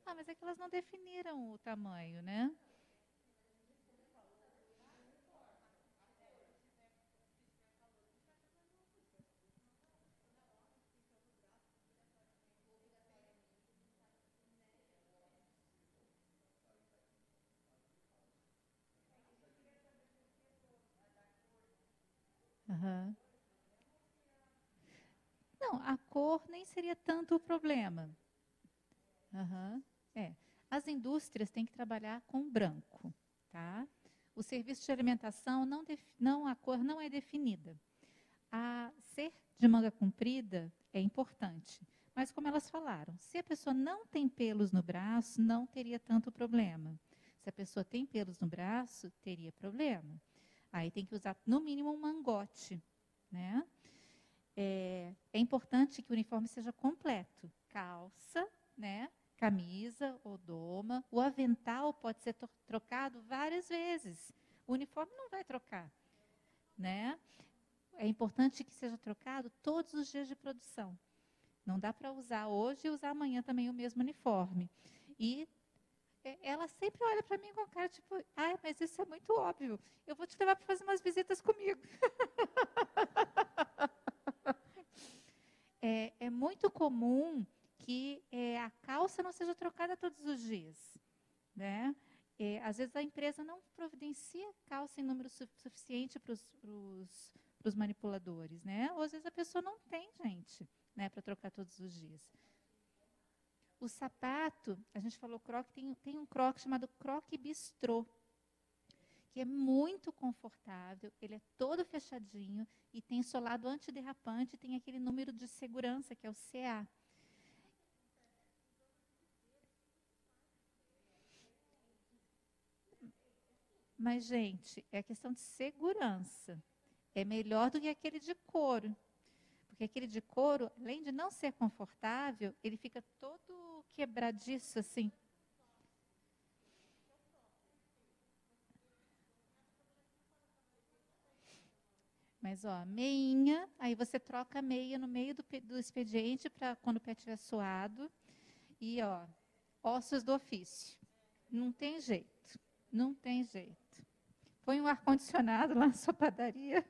Ah, mas é que elas não definiram o tamanho, né? Aham. Não, a cor nem seria tanto o problema. Aham. É. As indústrias têm que trabalhar com branco, tá? O serviço de alimentação não, a cor não é definida. A ser de manga comprida é importante, mas como elas falaram, se a pessoa não tem pelos no braço, não teria tanto problema. Se a pessoa tem pelos no braço, teria problema. Aí tem que usar no mínimo um mangote, né? É importante que o uniforme seja completo, calça, né? Camisa ou doma. O avental pode ser trocado várias vezes. O uniforme não vai trocar, né? É importante que seja trocado todos os dias de produção. Não dá para usar hoje e usar amanhã também o mesmo uniforme. E ela sempre olha para mim com cara tipo, ai, mas isso é muito óbvio. Eu vou te levar para fazer umas visitas comigo. É muito comum que a calça não seja trocada todos os dias, né? Às vezes a empresa não providencia calça em número suficiente para os manipuladores, né? Ou às vezes a pessoa não tem gente, né, para trocar todos os dias. O sapato, a gente falou croque, tem um croque chamado croque bistrô, que é muito confortável, ele é todo fechadinho e tem solado antiderrapante, tem aquele número de segurança, que é o CA. Mas, gente, é questão de segurança. É melhor do que aquele de couro. Porque aquele de couro, além de não ser confortável, ele fica todo quebradiço, assim. Mas, ó, meinha, aí você troca a meia no meio do expediente para quando o pé estiver suado. E, ó, ossos do ofício. Não tem jeito. Não tem jeito. Põe um ar-condicionado lá na sua padaria.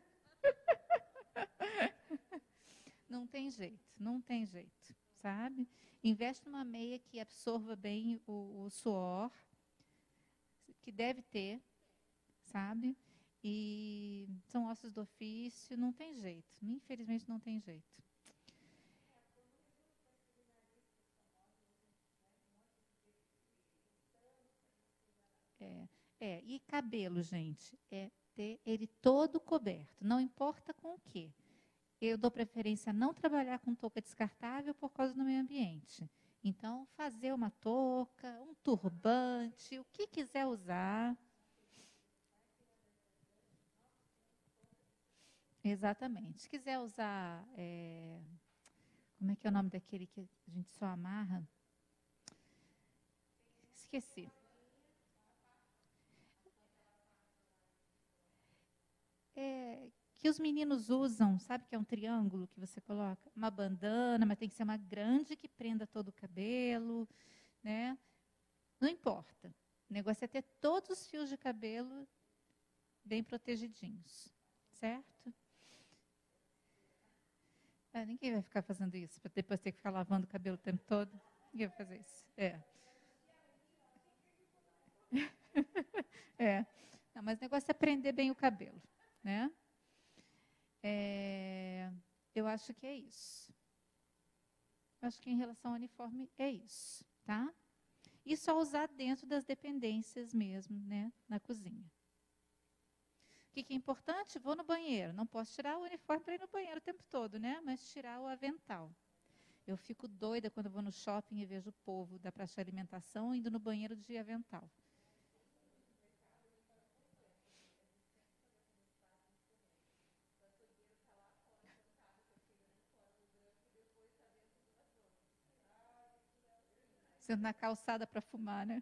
Não tem jeito, não tem jeito, sabe? Investe numa meia que absorva bem o suor, que deve ter, sabe? E são ossos do ofício, não tem jeito. Infelizmente não tem jeito. E cabelo, gente, é ter ele todo coberto, não importa com o quê. Eu dou preferência a não trabalhar com touca descartável por causa do meio ambiente. Então, fazer uma touca, um turbante, o que quiser usar. Exatamente. Se quiser usar, como é que é o nome daquele que a gente só amarra? Esqueci. Que os meninos usam, sabe que é um triângulo que você coloca? Uma bandana, mas tem que ser uma grande que prenda todo o cabelo, né? Não importa. O negócio é ter todos os fios de cabelo bem protegidinhos, certo? Ninguém vai ficar fazendo isso, para depois ter que ficar lavando o cabelo o tempo todo. Ninguém vai fazer isso. Não, mas o negócio é prender bem o cabelo, né? Eu acho que é isso. Eu acho que em relação ao uniforme é isso, tá? E só usar dentro das dependências mesmo, né? Na cozinha. O que é importante? Vou no banheiro. Não posso tirar o uniforme para ir no banheiro o tempo todo, né? Mas tirar o avental. Eu fico doida quando vou no shopping e vejo o povo da praça de alimentação indo no banheiro de avental. Sendo na calçada para fumar, né?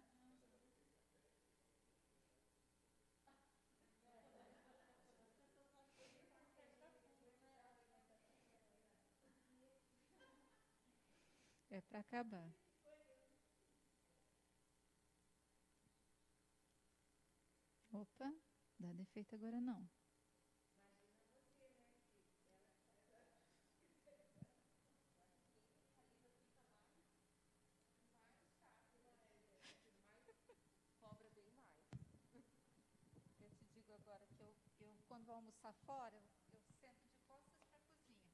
É para acabar. Opa, dá defeito agora não. Eu te digo agora que eu quando vou almoçar fora, eu sento de costas para a cozinha.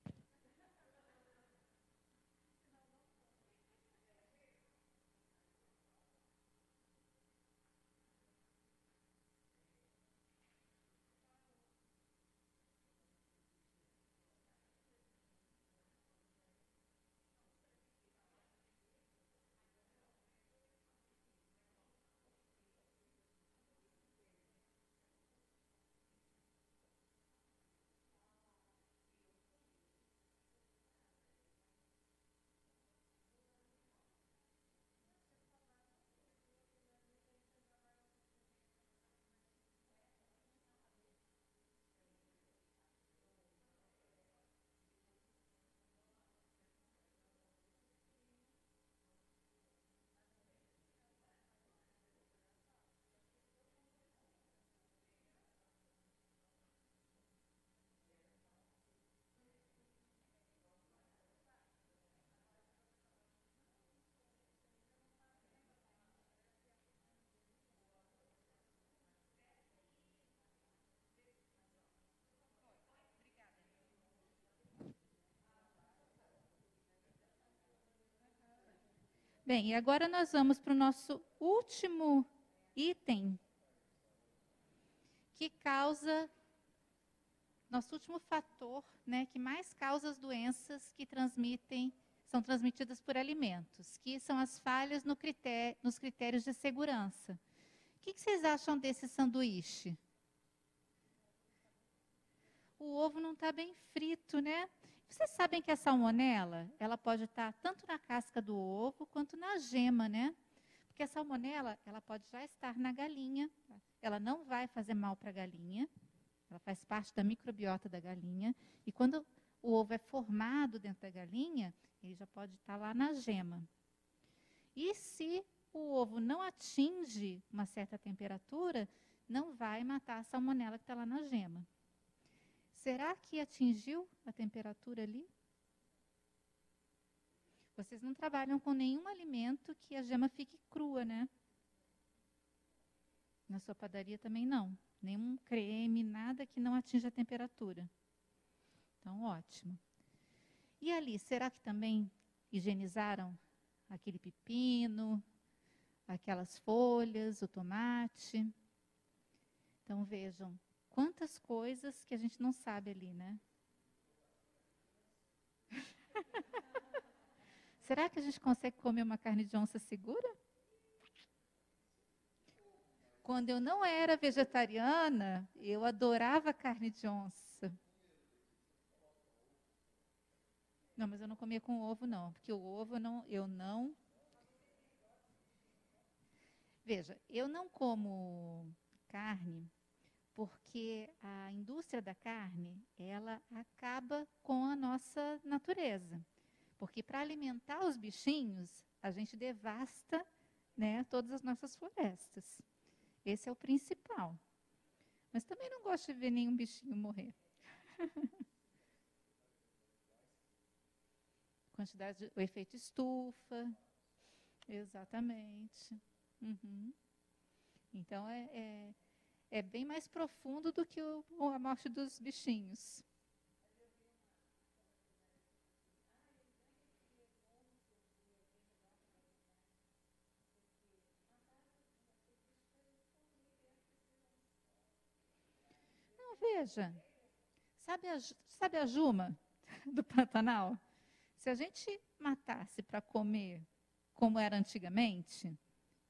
Bem, e agora nós vamos para o nosso último item, que causa, nosso último fator, né, que mais causa as doenças que são transmitidas por alimentos, que são as falhas nos critérios de segurança. O que vocês acham desse sanduíche? O ovo não está bem frito, né? Vocês sabem que a salmonela, ela pode estar tanto na casca do ovo quanto na gema, né? Porque a salmonela, ela pode já estar na galinha, ela não vai fazer mal para a galinha, ela faz parte da microbiota da galinha, e quando o ovo é formado dentro da galinha, ele já pode estar lá na gema. E se o ovo não atinge uma certa temperatura, não vai matar a salmonela que está lá na gema. Será que atingiu a temperatura ali? Vocês não trabalham com nenhum alimento que a gema fique crua, né? Na sua padaria também não. Nenhum creme, nada que não atinja a temperatura. Então, ótimo. E ali, será que também higienizaram aquele pepino, aquelas folhas, o tomate? Então, vejam. Quantas coisas que a gente não sabe ali, né? Será que a gente consegue comer uma carne de onça segura? Quando eu não era vegetariana, eu adorava carne de onça. Não, mas eu não comia com ovo, não. Porque o ovo eu não... Veja, eu não como carne... porque a indústria da carne, ela acaba com a nossa natureza. Porque para alimentar os bichinhos, a gente devasta, né, todas as nossas florestas. Esse é o principal. Mas também não gosto de ver nenhum bichinho morrer. quantidade, o efeito estufa. Exatamente. Uhum. Então, é bem mais profundo do que a morte dos bichinhos. Não, veja, sabe a Juma do Pantanal? Se a gente matasse para comer como era antigamente,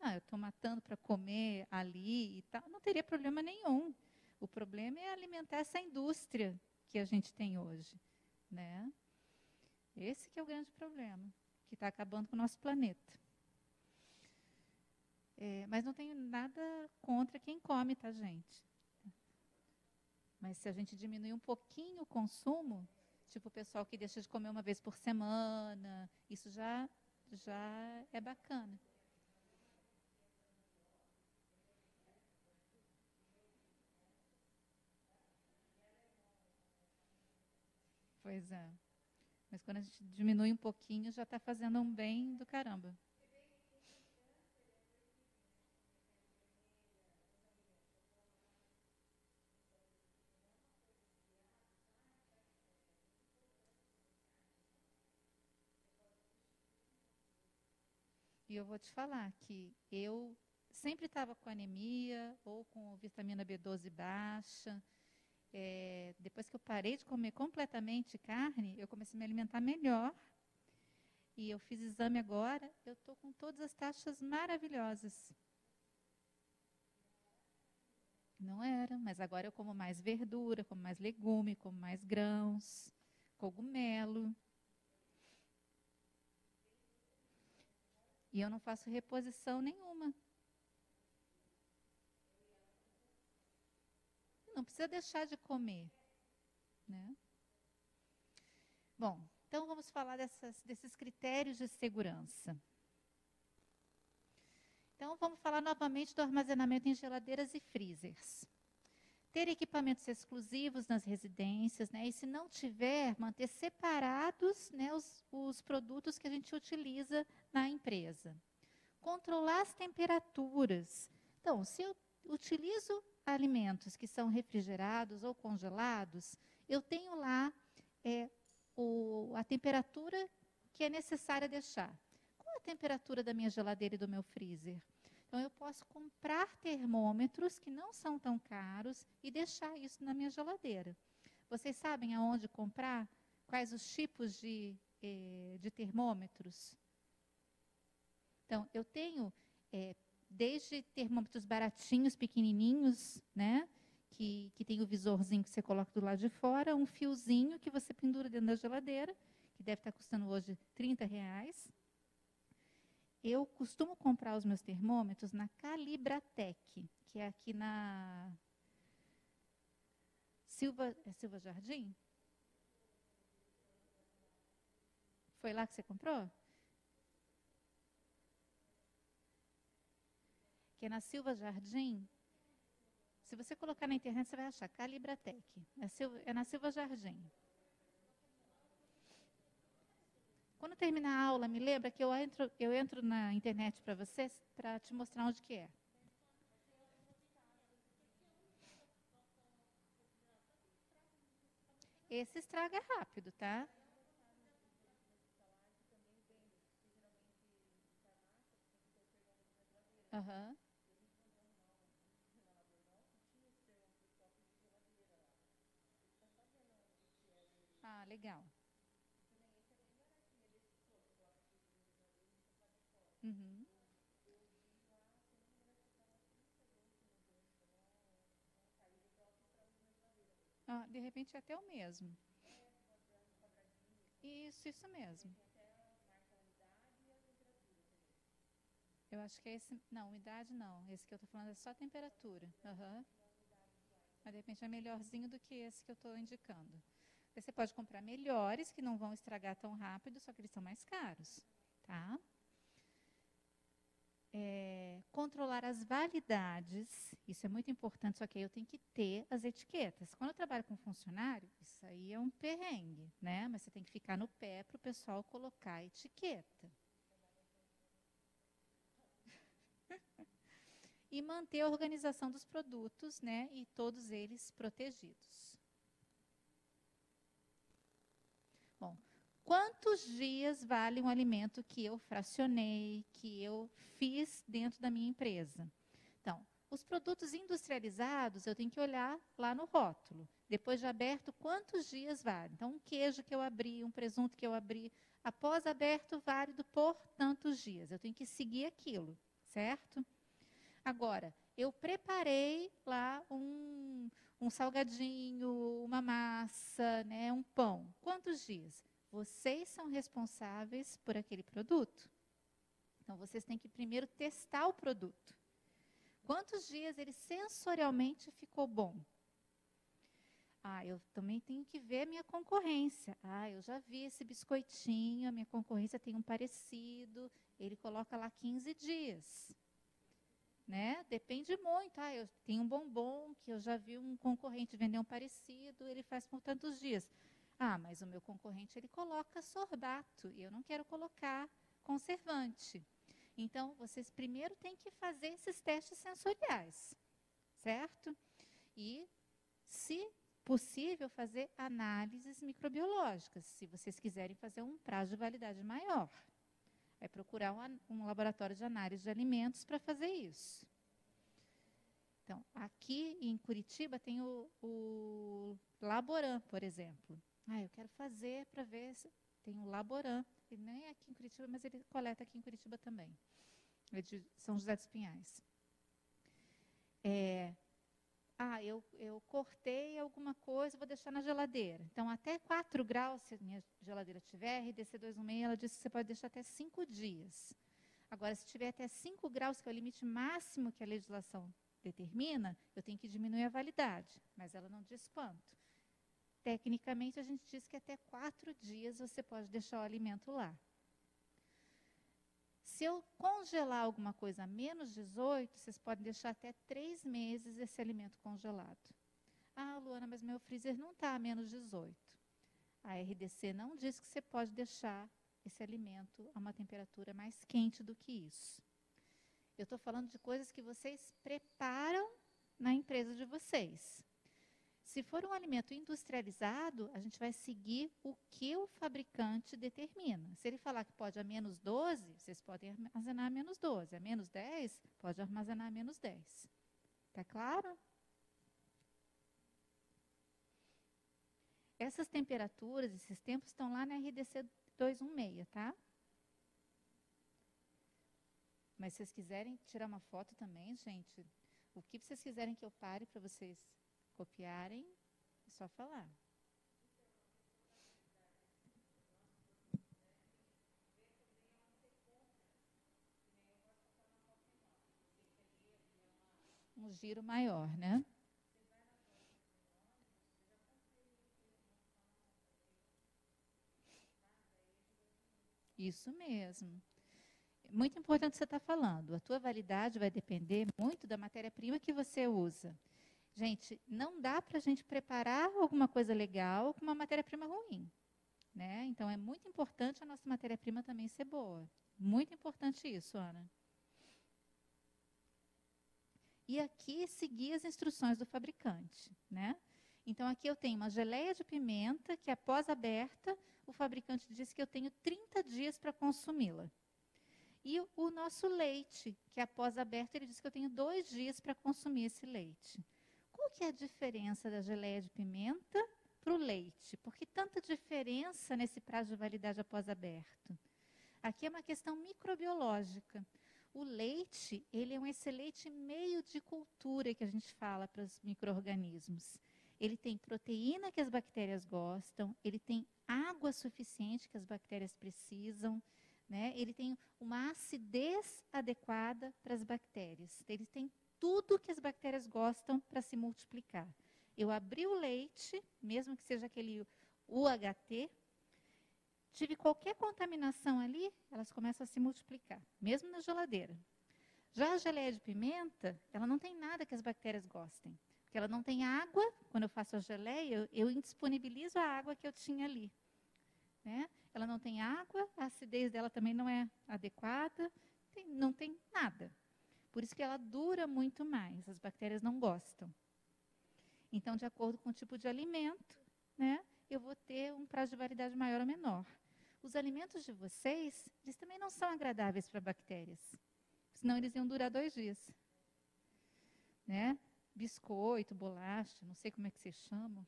eu estou matando para comer ali e tal, não teria problema nenhum. O problema é alimentar essa indústria que a gente tem hoje, né? Esse que é o grande problema, que está acabando com o nosso planeta. Mas não tenho nada contra quem come, tá, gente? Mas se a gente diminuir um pouquinho o consumo, tipo o pessoal que deixa de comer uma vez por semana, isso já é bacana. Pois é. Mas quando a gente diminui um pouquinho, já está fazendo um bem do caramba. E eu vou te falar que eu sempre estava com anemia ou com vitamina B12 baixa. Depois que eu parei de comer completamente carne, eu comecei a me alimentar melhor. E eu fiz exame agora, eu estou com todas as taxas maravilhosas. Não era, mas agora eu como mais verdura, como mais legume, como mais grãos, cogumelo. E eu não faço reposição nenhuma. Não precisa deixar de comer, né? Bom, então vamos falar desses critérios de segurança. Então vamos falar novamente do armazenamento em geladeiras e freezers. Ter equipamentos exclusivos nas residências, né? E se não tiver, manter separados, né, os produtos que a gente utiliza na empresa. Controlar as temperaturas. Então, se eu utilizo alimentos que são refrigerados ou congelados, eu tenho lá a temperatura que é necessária deixar. Qual a temperatura da minha geladeira e do meu freezer? Então, eu posso comprar termômetros que não são tão caros e deixar isso na minha geladeira. Vocês sabem aonde comprar? Quais os tipos de termômetros? Então, eu tenho desde termômetros baratinhos, pequenininhos, né? Que tem o visorzinho que você coloca do lado de fora, um fiozinho que você pendura dentro da geladeira, que deve estar custando hoje R$30. Eu costumo comprar os meus termômetros na Calibratec, que é aqui na Silva Jardim? Foi lá que você comprou? Que é na Silva Jardim. Se você colocar na internet, você vai achar Calibratec. É na Silva Jardim. Quando terminar a aula, me lembra que eu entro na internet para vocês, para te mostrar onde que é. Esse estraga rápido, tá? Aham. Ah, legal. Uhum. De repente é até o mesmo. Isso mesmo. Eu acho que é esse. Não, umidade não. Esse que eu estou falando é só temperatura. Uhum. Mas de repente é melhorzinho do que esse que eu estou indicando. Você pode comprar melhores, que não vão estragar tão rápido, só que eles são mais caros. Tá? controlar as validades, isso é muito importante, só que aí eu tenho que ter as etiquetas. Quando eu trabalho com funcionário, isso aí é um perrengue, né? Mas você tem que ficar no pé para o pessoal colocar a etiqueta. E manter a organização dos produtos, né? E todos eles protegidos. Bom, quantos dias vale um alimento que eu fracionei, que eu fiz dentro da minha empresa? Então, os produtos industrializados, eu tenho que olhar lá no rótulo. Depois de aberto, quantos dias vale? Então, um queijo que eu abri, um presunto que eu abri, após aberto, válido por tantos dias. Eu tenho que seguir aquilo, certo? Agora, eu preparei lá um salgadinho, uma massa, né, um pão. Quantos dias? Vocês são responsáveis por aquele produto. Então, vocês têm que primeiro testar o produto. Quantos dias ele sensorialmente ficou bom? Eu também tenho que ver a minha concorrência. Eu já vi esse biscoitinho, a minha concorrência tem um parecido, ele coloca lá 15 dias. Né? Depende muito. Eu tenho um bombom que eu já vi um concorrente vender um parecido, ele faz por tantos dias. Mas o meu concorrente ele coloca sorbato e eu não quero colocar conservante. Então, vocês primeiro têm que fazer esses testes sensoriais, certo? E, se possível, fazer análises microbiológicas, se vocês quiserem fazer um prazo de validade maior. É procurar um laboratório de análise de alimentos para fazer isso. Então, aqui em Curitiba tem o Laboran, por exemplo. Eu quero fazer para ver se tem o Laboran. Ele nem é aqui em Curitiba, mas ele coleta aqui em Curitiba também. É de São José dos Pinhais. Eu cortei alguma coisa, vou deixar na geladeira. Então, até 4 graus, se a minha geladeira tiver, RDC 216, ela disse que você pode deixar até 5 dias. Agora, se tiver até 5 graus, que é o limite máximo que a legislação determina, eu tenho que diminuir a validade, mas ela não diz quanto. Tecnicamente, a gente diz que até 4 dias você pode deixar o alimento lá. Se eu congelar alguma coisa a menos 18, vocês podem deixar até 3 meses esse alimento congelado. Luana, mas meu freezer não está a menos 18. A RDC não diz que você pode deixar esse alimento a uma temperatura mais quente do que isso. Eu estou falando de coisas que vocês preparam na empresa de vocês. Se for um alimento industrializado, a gente vai seguir o que o fabricante determina. Se ele falar que pode a menos 12, vocês podem armazenar a menos 12. A menos 10, pode armazenar a menos 10. Está claro? Essas temperaturas, esses tempos estão lá na RDC 216, tá? Mas se vocês quiserem tirar uma foto também, gente, o que vocês quiserem que eu pare para vocês copiarem, é só falar. Um giro maior, né? Isso mesmo. Muito importante você estar falando. A tua validade vai depender muito da matéria-prima que você usa. Gente, não dá para a gente preparar alguma coisa legal com uma matéria-prima ruim. Né? Então, é muito importante a nossa matéria-prima também ser boa. Muito importante isso, Ana. E aqui, seguir as instruções do fabricante. Né? Então, aqui eu tenho uma geleia de pimenta que, após aberta, o fabricante disse que eu tenho 30 dias para consumi-la. E o nosso leite, que após aberto, ele disse que eu tenho 2 dias para consumir esse leite. Qual que é a diferença da geleia de pimenta para o leite? Por que tanta diferença nesse prazo de validade após aberto? Aqui é uma questão microbiológica. O leite, ele é um excelente meio de cultura que a gente fala para os micro-organismos. Ele tem proteína que as bactérias gostam, ele tem água suficiente que as bactérias precisam, né? Ele tem uma acidez adequada para as bactérias. Ele tem tudo que as bactérias gostam para se multiplicar. Eu abri o leite, mesmo que seja aquele UHT, tive qualquer contaminação ali, elas começam a se multiplicar, mesmo na geladeira. Já a geleia de pimenta, ela não tem nada que as bactérias gostem. Porque ela não tem água. Quando eu faço a geleia, eu indisponibilizo a água que eu tinha ali. Né? Ela não tem água, a acidez dela também não é adequada, não tem nada. Por isso que ela dura muito mais, as bactérias não gostam. Então, de acordo com o tipo de alimento, né, eu vou ter um prazo de validade maior ou menor. Os alimentos de vocês, eles também não são agradáveis para bactérias, senão eles iam durar 2 dias. Né? Biscoito, bolacha, não sei como é que vocês chamam.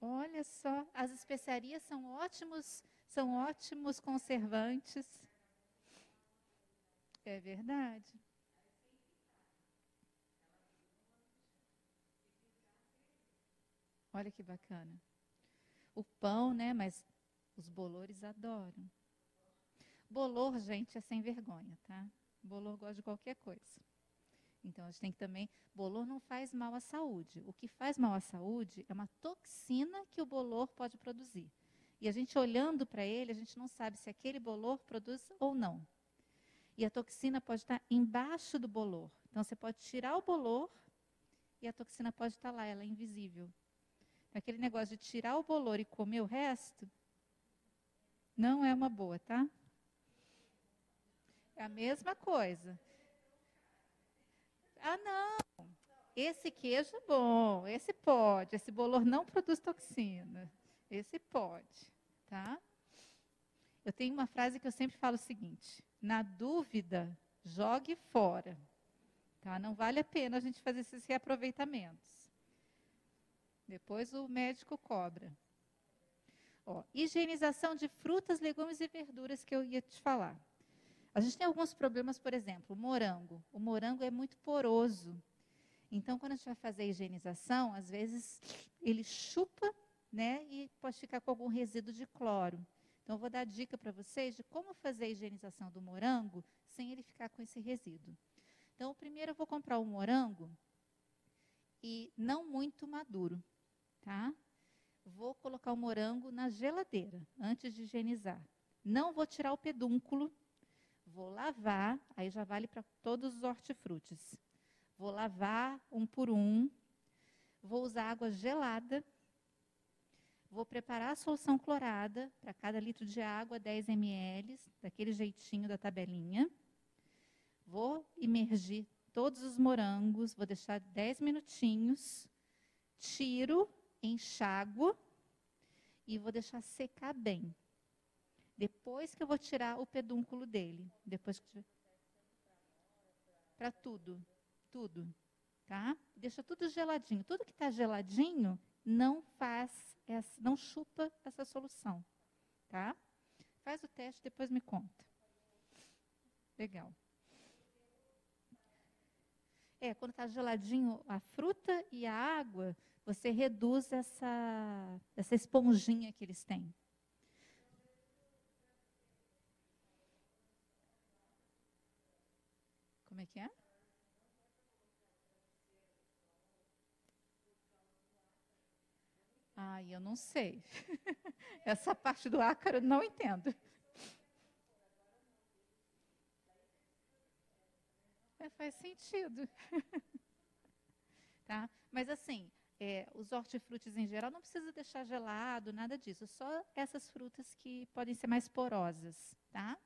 Olha só, as especiarias são ótimos conservantes. É verdade. Olha que bacana. O pão, né? Mas os bolores adoram. Bolor, gente, é sem vergonha, tá? Bolor gosta de qualquer coisa. Então, a gente tem que também... Bolor não faz mal à saúde. O que faz mal à saúde é uma toxina que o bolor pode produzir. E a gente olhando para ele, a gente não sabe se aquele bolor produz ou não. E a toxina pode estar embaixo do bolor. Então, você pode tirar o bolor e a toxina pode estar lá, ela é invisível. Aquele negócio de tirar o bolor e comer o resto, não é uma boa, tá? É a mesma coisa. Ah, não. Esse queijo é bom, esse pode. Esse bolor não produz toxina. Esse pode, tá? Eu tenho uma frase que eu sempre falo o seguinte: na dúvida, jogue fora. Tá? Não vale a pena a gente fazer esses reaproveitamentos. Depois o médico cobra. Ó, higienização de frutas, legumes e verduras que eu ia te falar. A gente tem alguns problemas, por exemplo, o morango. O morango é muito poroso. Então, quando a gente vai fazer a higienização, às vezes ele chupa, né, e pode ficar com algum resíduo de cloro. Então, eu vou dar dica para vocês de como fazer a higienização do morango sem ele ficar com esse resíduo. Então, primeiro eu vou comprar o morango e não muito maduro, tá? Vou colocar o morango na geladeira antes de higienizar. Não vou tirar o pedúnculo. Vou lavar, aí já vale para todos os hortifrutis. Vou lavar um por um. Vou usar água gelada. Vou preparar a solução clorada para cada litro de água, 10 ml, daquele jeitinho da tabelinha. Vou imergir todos os morangos, vou deixar 10 minutinhos. Tiro, enxaguo e vou deixar secar bem. Depois que eu vou tirar o pedúnculo dele. Depois que para tudo, tá? Deixa tudo geladinho. Tudo que está geladinho não chupa essa solução, tá? Faz o teste, depois me conta. Legal. Quando está geladinho a fruta e a água, você reduz essa esponjinha que eles têm. Como é que é? Ai, eu não sei. Essa parte do ácaro eu não entendo. Faz sentido. Tá? Mas assim, os hortifrutis em geral não precisa deixar gelado, nada disso. Só essas frutas que podem ser mais porosas, tá?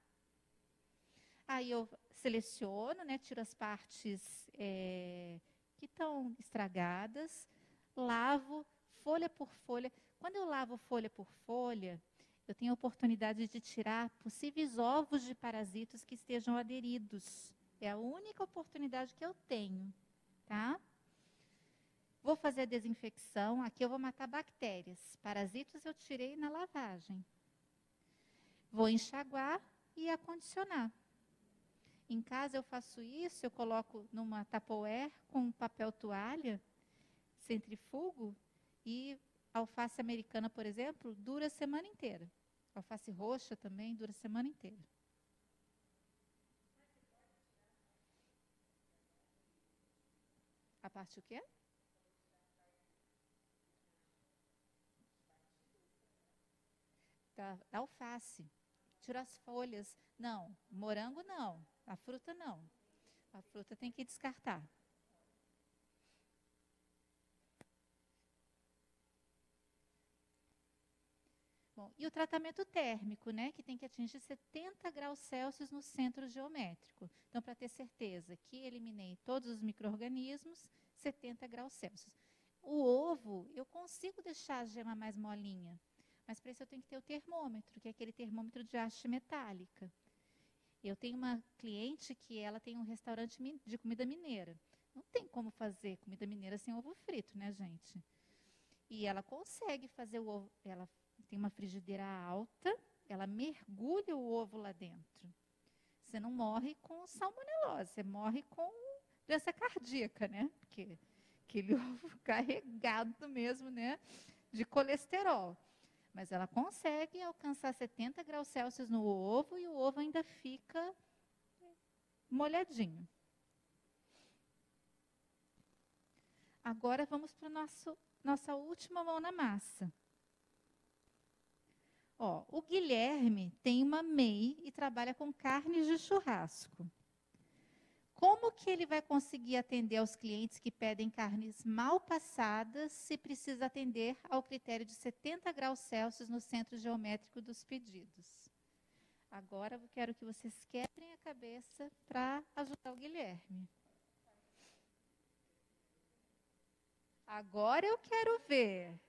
Aí eu seleciono, né, tiro as partes que estão estragadas, lavo folha por folha. Quando eu lavo folha por folha, eu tenho a oportunidade de tirar possíveis ovos de parasitas que estejam aderidos. É a única oportunidade que eu tenho, tá? Vou fazer a desinfecção. Aqui eu vou matar bactérias. Parasitas eu tirei na lavagem. Vou enxaguar e acondicionar. Em casa eu faço isso, eu coloco numa Tupperware com papel toalha, centrifugo, e alface americana, por exemplo, dura a semana inteira. Alface roxa também dura a semana inteira. A parte o quê? Da alface. tiro as folhas. Não, morango não, a fruta não. A fruta tem que descartar. Bom, e o tratamento térmico, né, que tem que atingir 70 graus Celsius no centro geométrico. Então, para ter certeza que eliminei todos os micro-organismos, 70 graus Celsius. O ovo, eu consigo deixar a gema mais molinha, mas para isso eu tenho que ter o termômetro, que é aquele termômetro de haste metálica. Eu tenho uma cliente que ela tem um restaurante de comida mineira. Não tem como fazer comida mineira sem ovo frito, né, gente? E ela consegue fazer o ovo, ela tem uma frigideira alta, ela mergulha o ovo lá dentro. Você não morre com salmonelose, você morre com doença cardíaca, né? Porque aquele ovo carregado mesmo, né, de colesterol. Mas ela consegue alcançar 70 graus Celsius no ovo e o ovo ainda fica molhadinho. Agora vamos para nossa última mão na massa. Ó, o Guilherme tem uma MEI e trabalha com carnes de churrasco. Como que ele vai conseguir atender aos clientes que pedem carnes mal passadas se precisa atender ao critério de 70 graus Celsius no centro geométrico dos pedidos? Agora eu quero que vocês quebrem a cabeça para ajudar o Guilherme. Agora eu quero ver.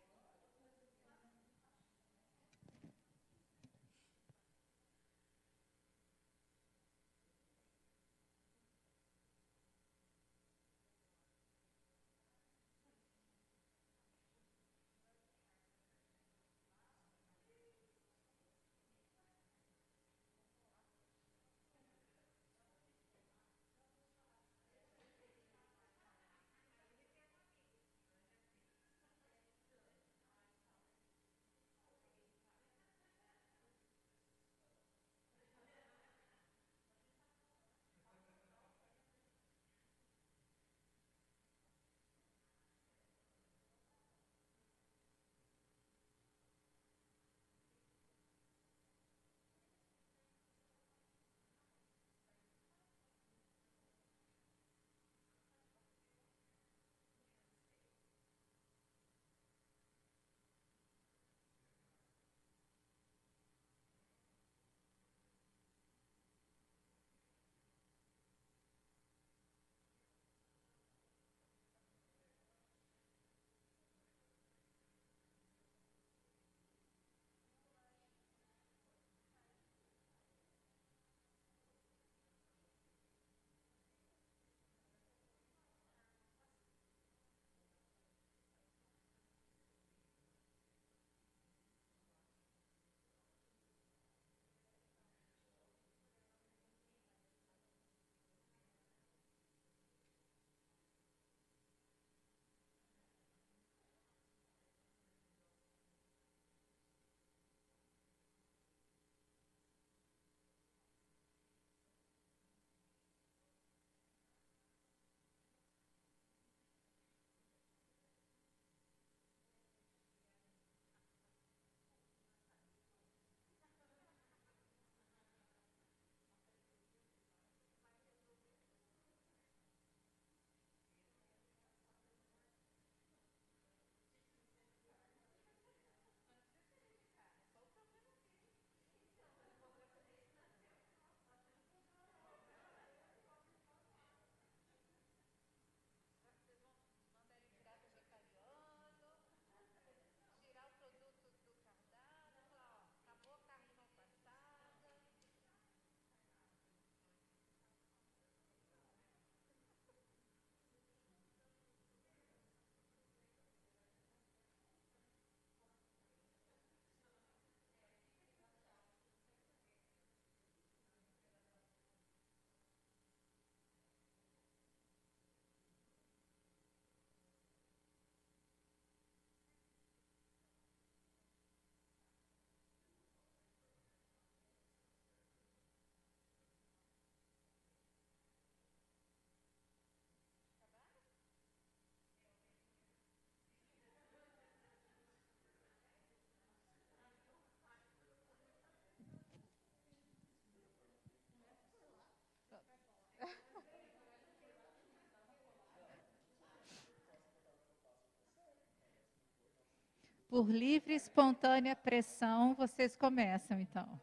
Por livre e espontânea pressão, vocês começam, então.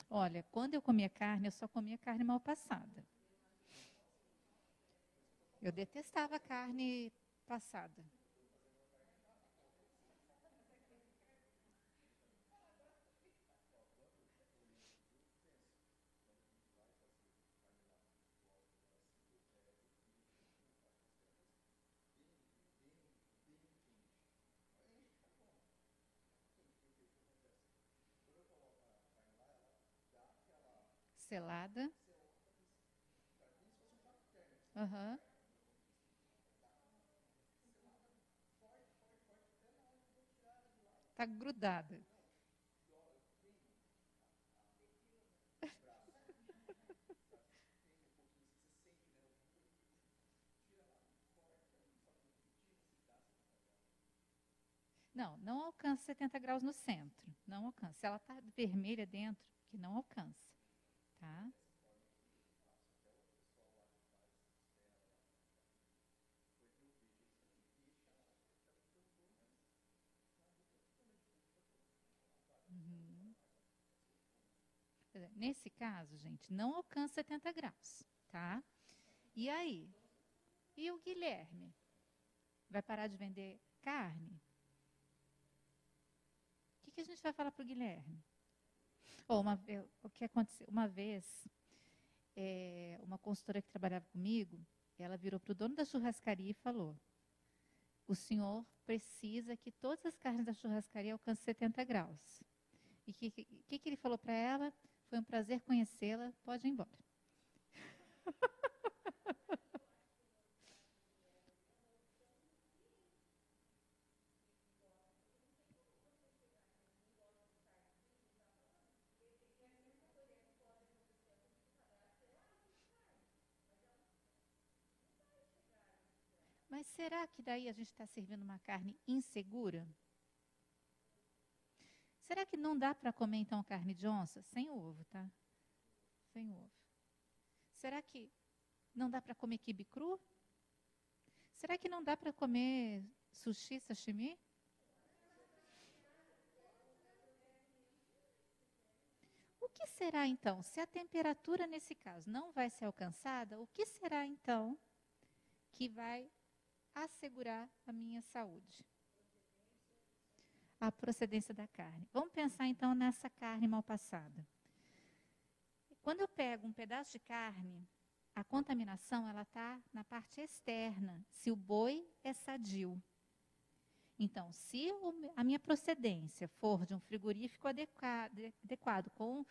Olha, quando eu comia carne, eu só comia carne mal passada. Eu detestava carne passada. Selada. Aham. Tá grudada. Não, não alcança 70 graus no centro. Não alcança. Se ela está vermelha dentro, que não alcança. Tá? Uhum. Nesse caso, gente, não alcança 70 graus. Tá? E aí? E o Guilherme? Vai parar de vender carne? O que a gente vai falar para o Guilherme? O que aconteceu? Uma vez, uma consultora que trabalhava comigo, ela virou para o dono da churrascaria e falou: o senhor precisa que todas as carnes da churrascaria alcancem 70 graus. E o que ele falou para ela? Foi um prazer conhecê-la, pode ir embora. Mas será que daí a gente está servindo uma carne insegura? Será que não dá para comer, então, carne de onça? Sem ovo, tá? Sem ovo. Será que não dá para comer quibe cru? Será que não dá para comer sushi, sashimi? O que será, então? Se a temperatura, nesse caso, não vai ser alcançada, o que será, então, que vai assegurar a minha saúde? A procedência da carne. Vamos pensar, então, nessa carne mal passada. Quando eu pego um pedaço de carne, a contaminação ela está na parte externa, se o boi é sadio. Então, se a minha procedência for de um frigorífico adequado com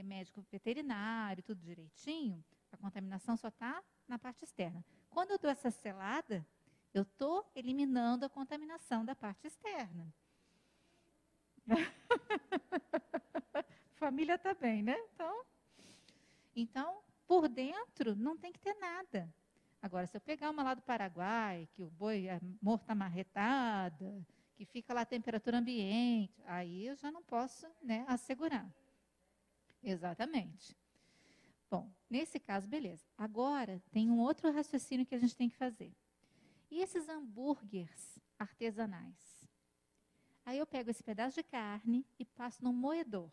médico veterinário, tudo direitinho, a contaminação só está na parte externa. Quando eu dou essa selada, eu estou eliminando a contaminação da parte externa. Família está bem, né? Então, por dentro, não tem que ter nada. Agora, se eu pegar uma lá do Paraguai, que o boi, a morta amarretada, que fica lá a temperatura ambiente, aí eu já não posso, né, assegurar. Exatamente. Bom, nesse caso, beleza. Agora, tem um outro raciocínio que a gente tem que fazer. E esses hambúrgueres artesanais? Aí eu pego esse pedaço de carne e passo num moedor.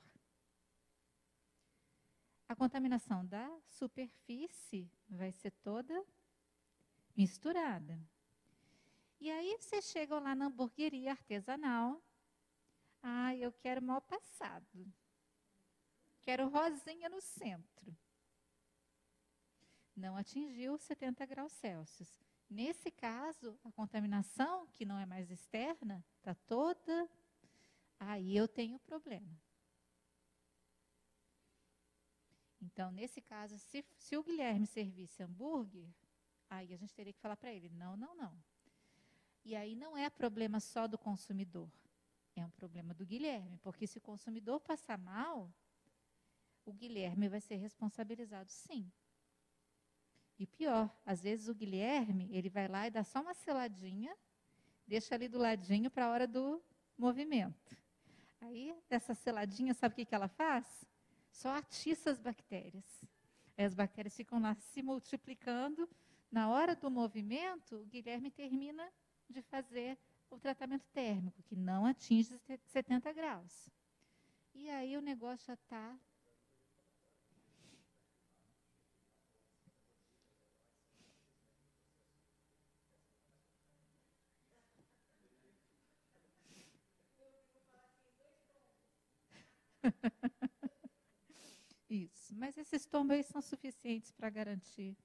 A contaminação da superfície vai ser toda misturada. E aí vocês chegam lá na hamburgueria artesanal. Ah, eu quero mal passado. Quero rosinha no centro. Não atingiu 70 graus Celsius. Nesse caso, a contaminação, que não é mais externa, está toda... Aí eu tenho problema. Então, nesse caso, se o Guilherme servisse hambúrguer, aí a gente teria que falar para ele, não, não, não. E aí não é problema só do consumidor, é um problema do Guilherme, porque se o consumidor passar mal, o Guilherme vai ser responsabilizado sim. E pior, às vezes o Guilherme, ele vai lá e dá só uma seladinha, deixa ali do ladinho para a hora do movimento. Aí, dessa seladinha, sabe o que ela faz? Só atiça as bactérias. As bactérias ficam lá se multiplicando. Na hora do movimento, o Guilherme termina de fazer o tratamento térmico, que não atinge 70 graus. E aí o negócio já está... Isso, mas esses tombos aí são suficientes para garantir,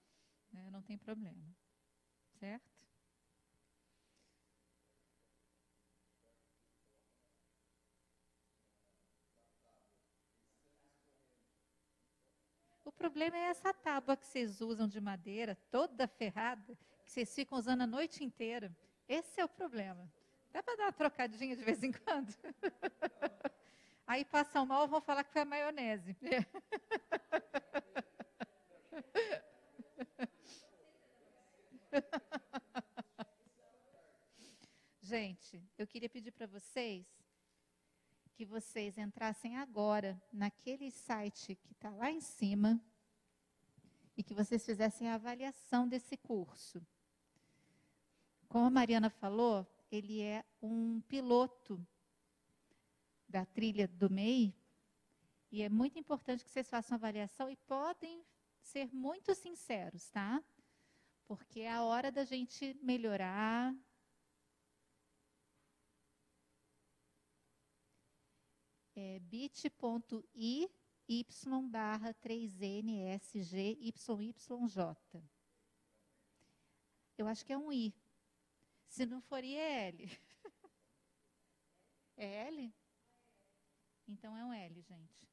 né? Não tem problema, certo? O problema é essa tábua que vocês usam de madeira, toda ferrada, que vocês ficam usando a noite inteira. Esse é o problema. Dá para dar uma trocadinha de vez em quando? Aí passam mal, vão falar que foi a maionese. Gente, eu queria pedir para vocês que vocês entrassem agora naquele site que está lá em cima e que vocês fizessem a avaliação desse curso. Como a Mariana falou, ele é um piloto da trilha do MEI e é muito importante que vocês façam a avaliação e podem ser muito sinceros, tá? Porque é a hora da gente melhorar. É bit.ly/3nsgyyyj. Eu acho que é um I. Se não for I, é L. É L? Então é um L, gente.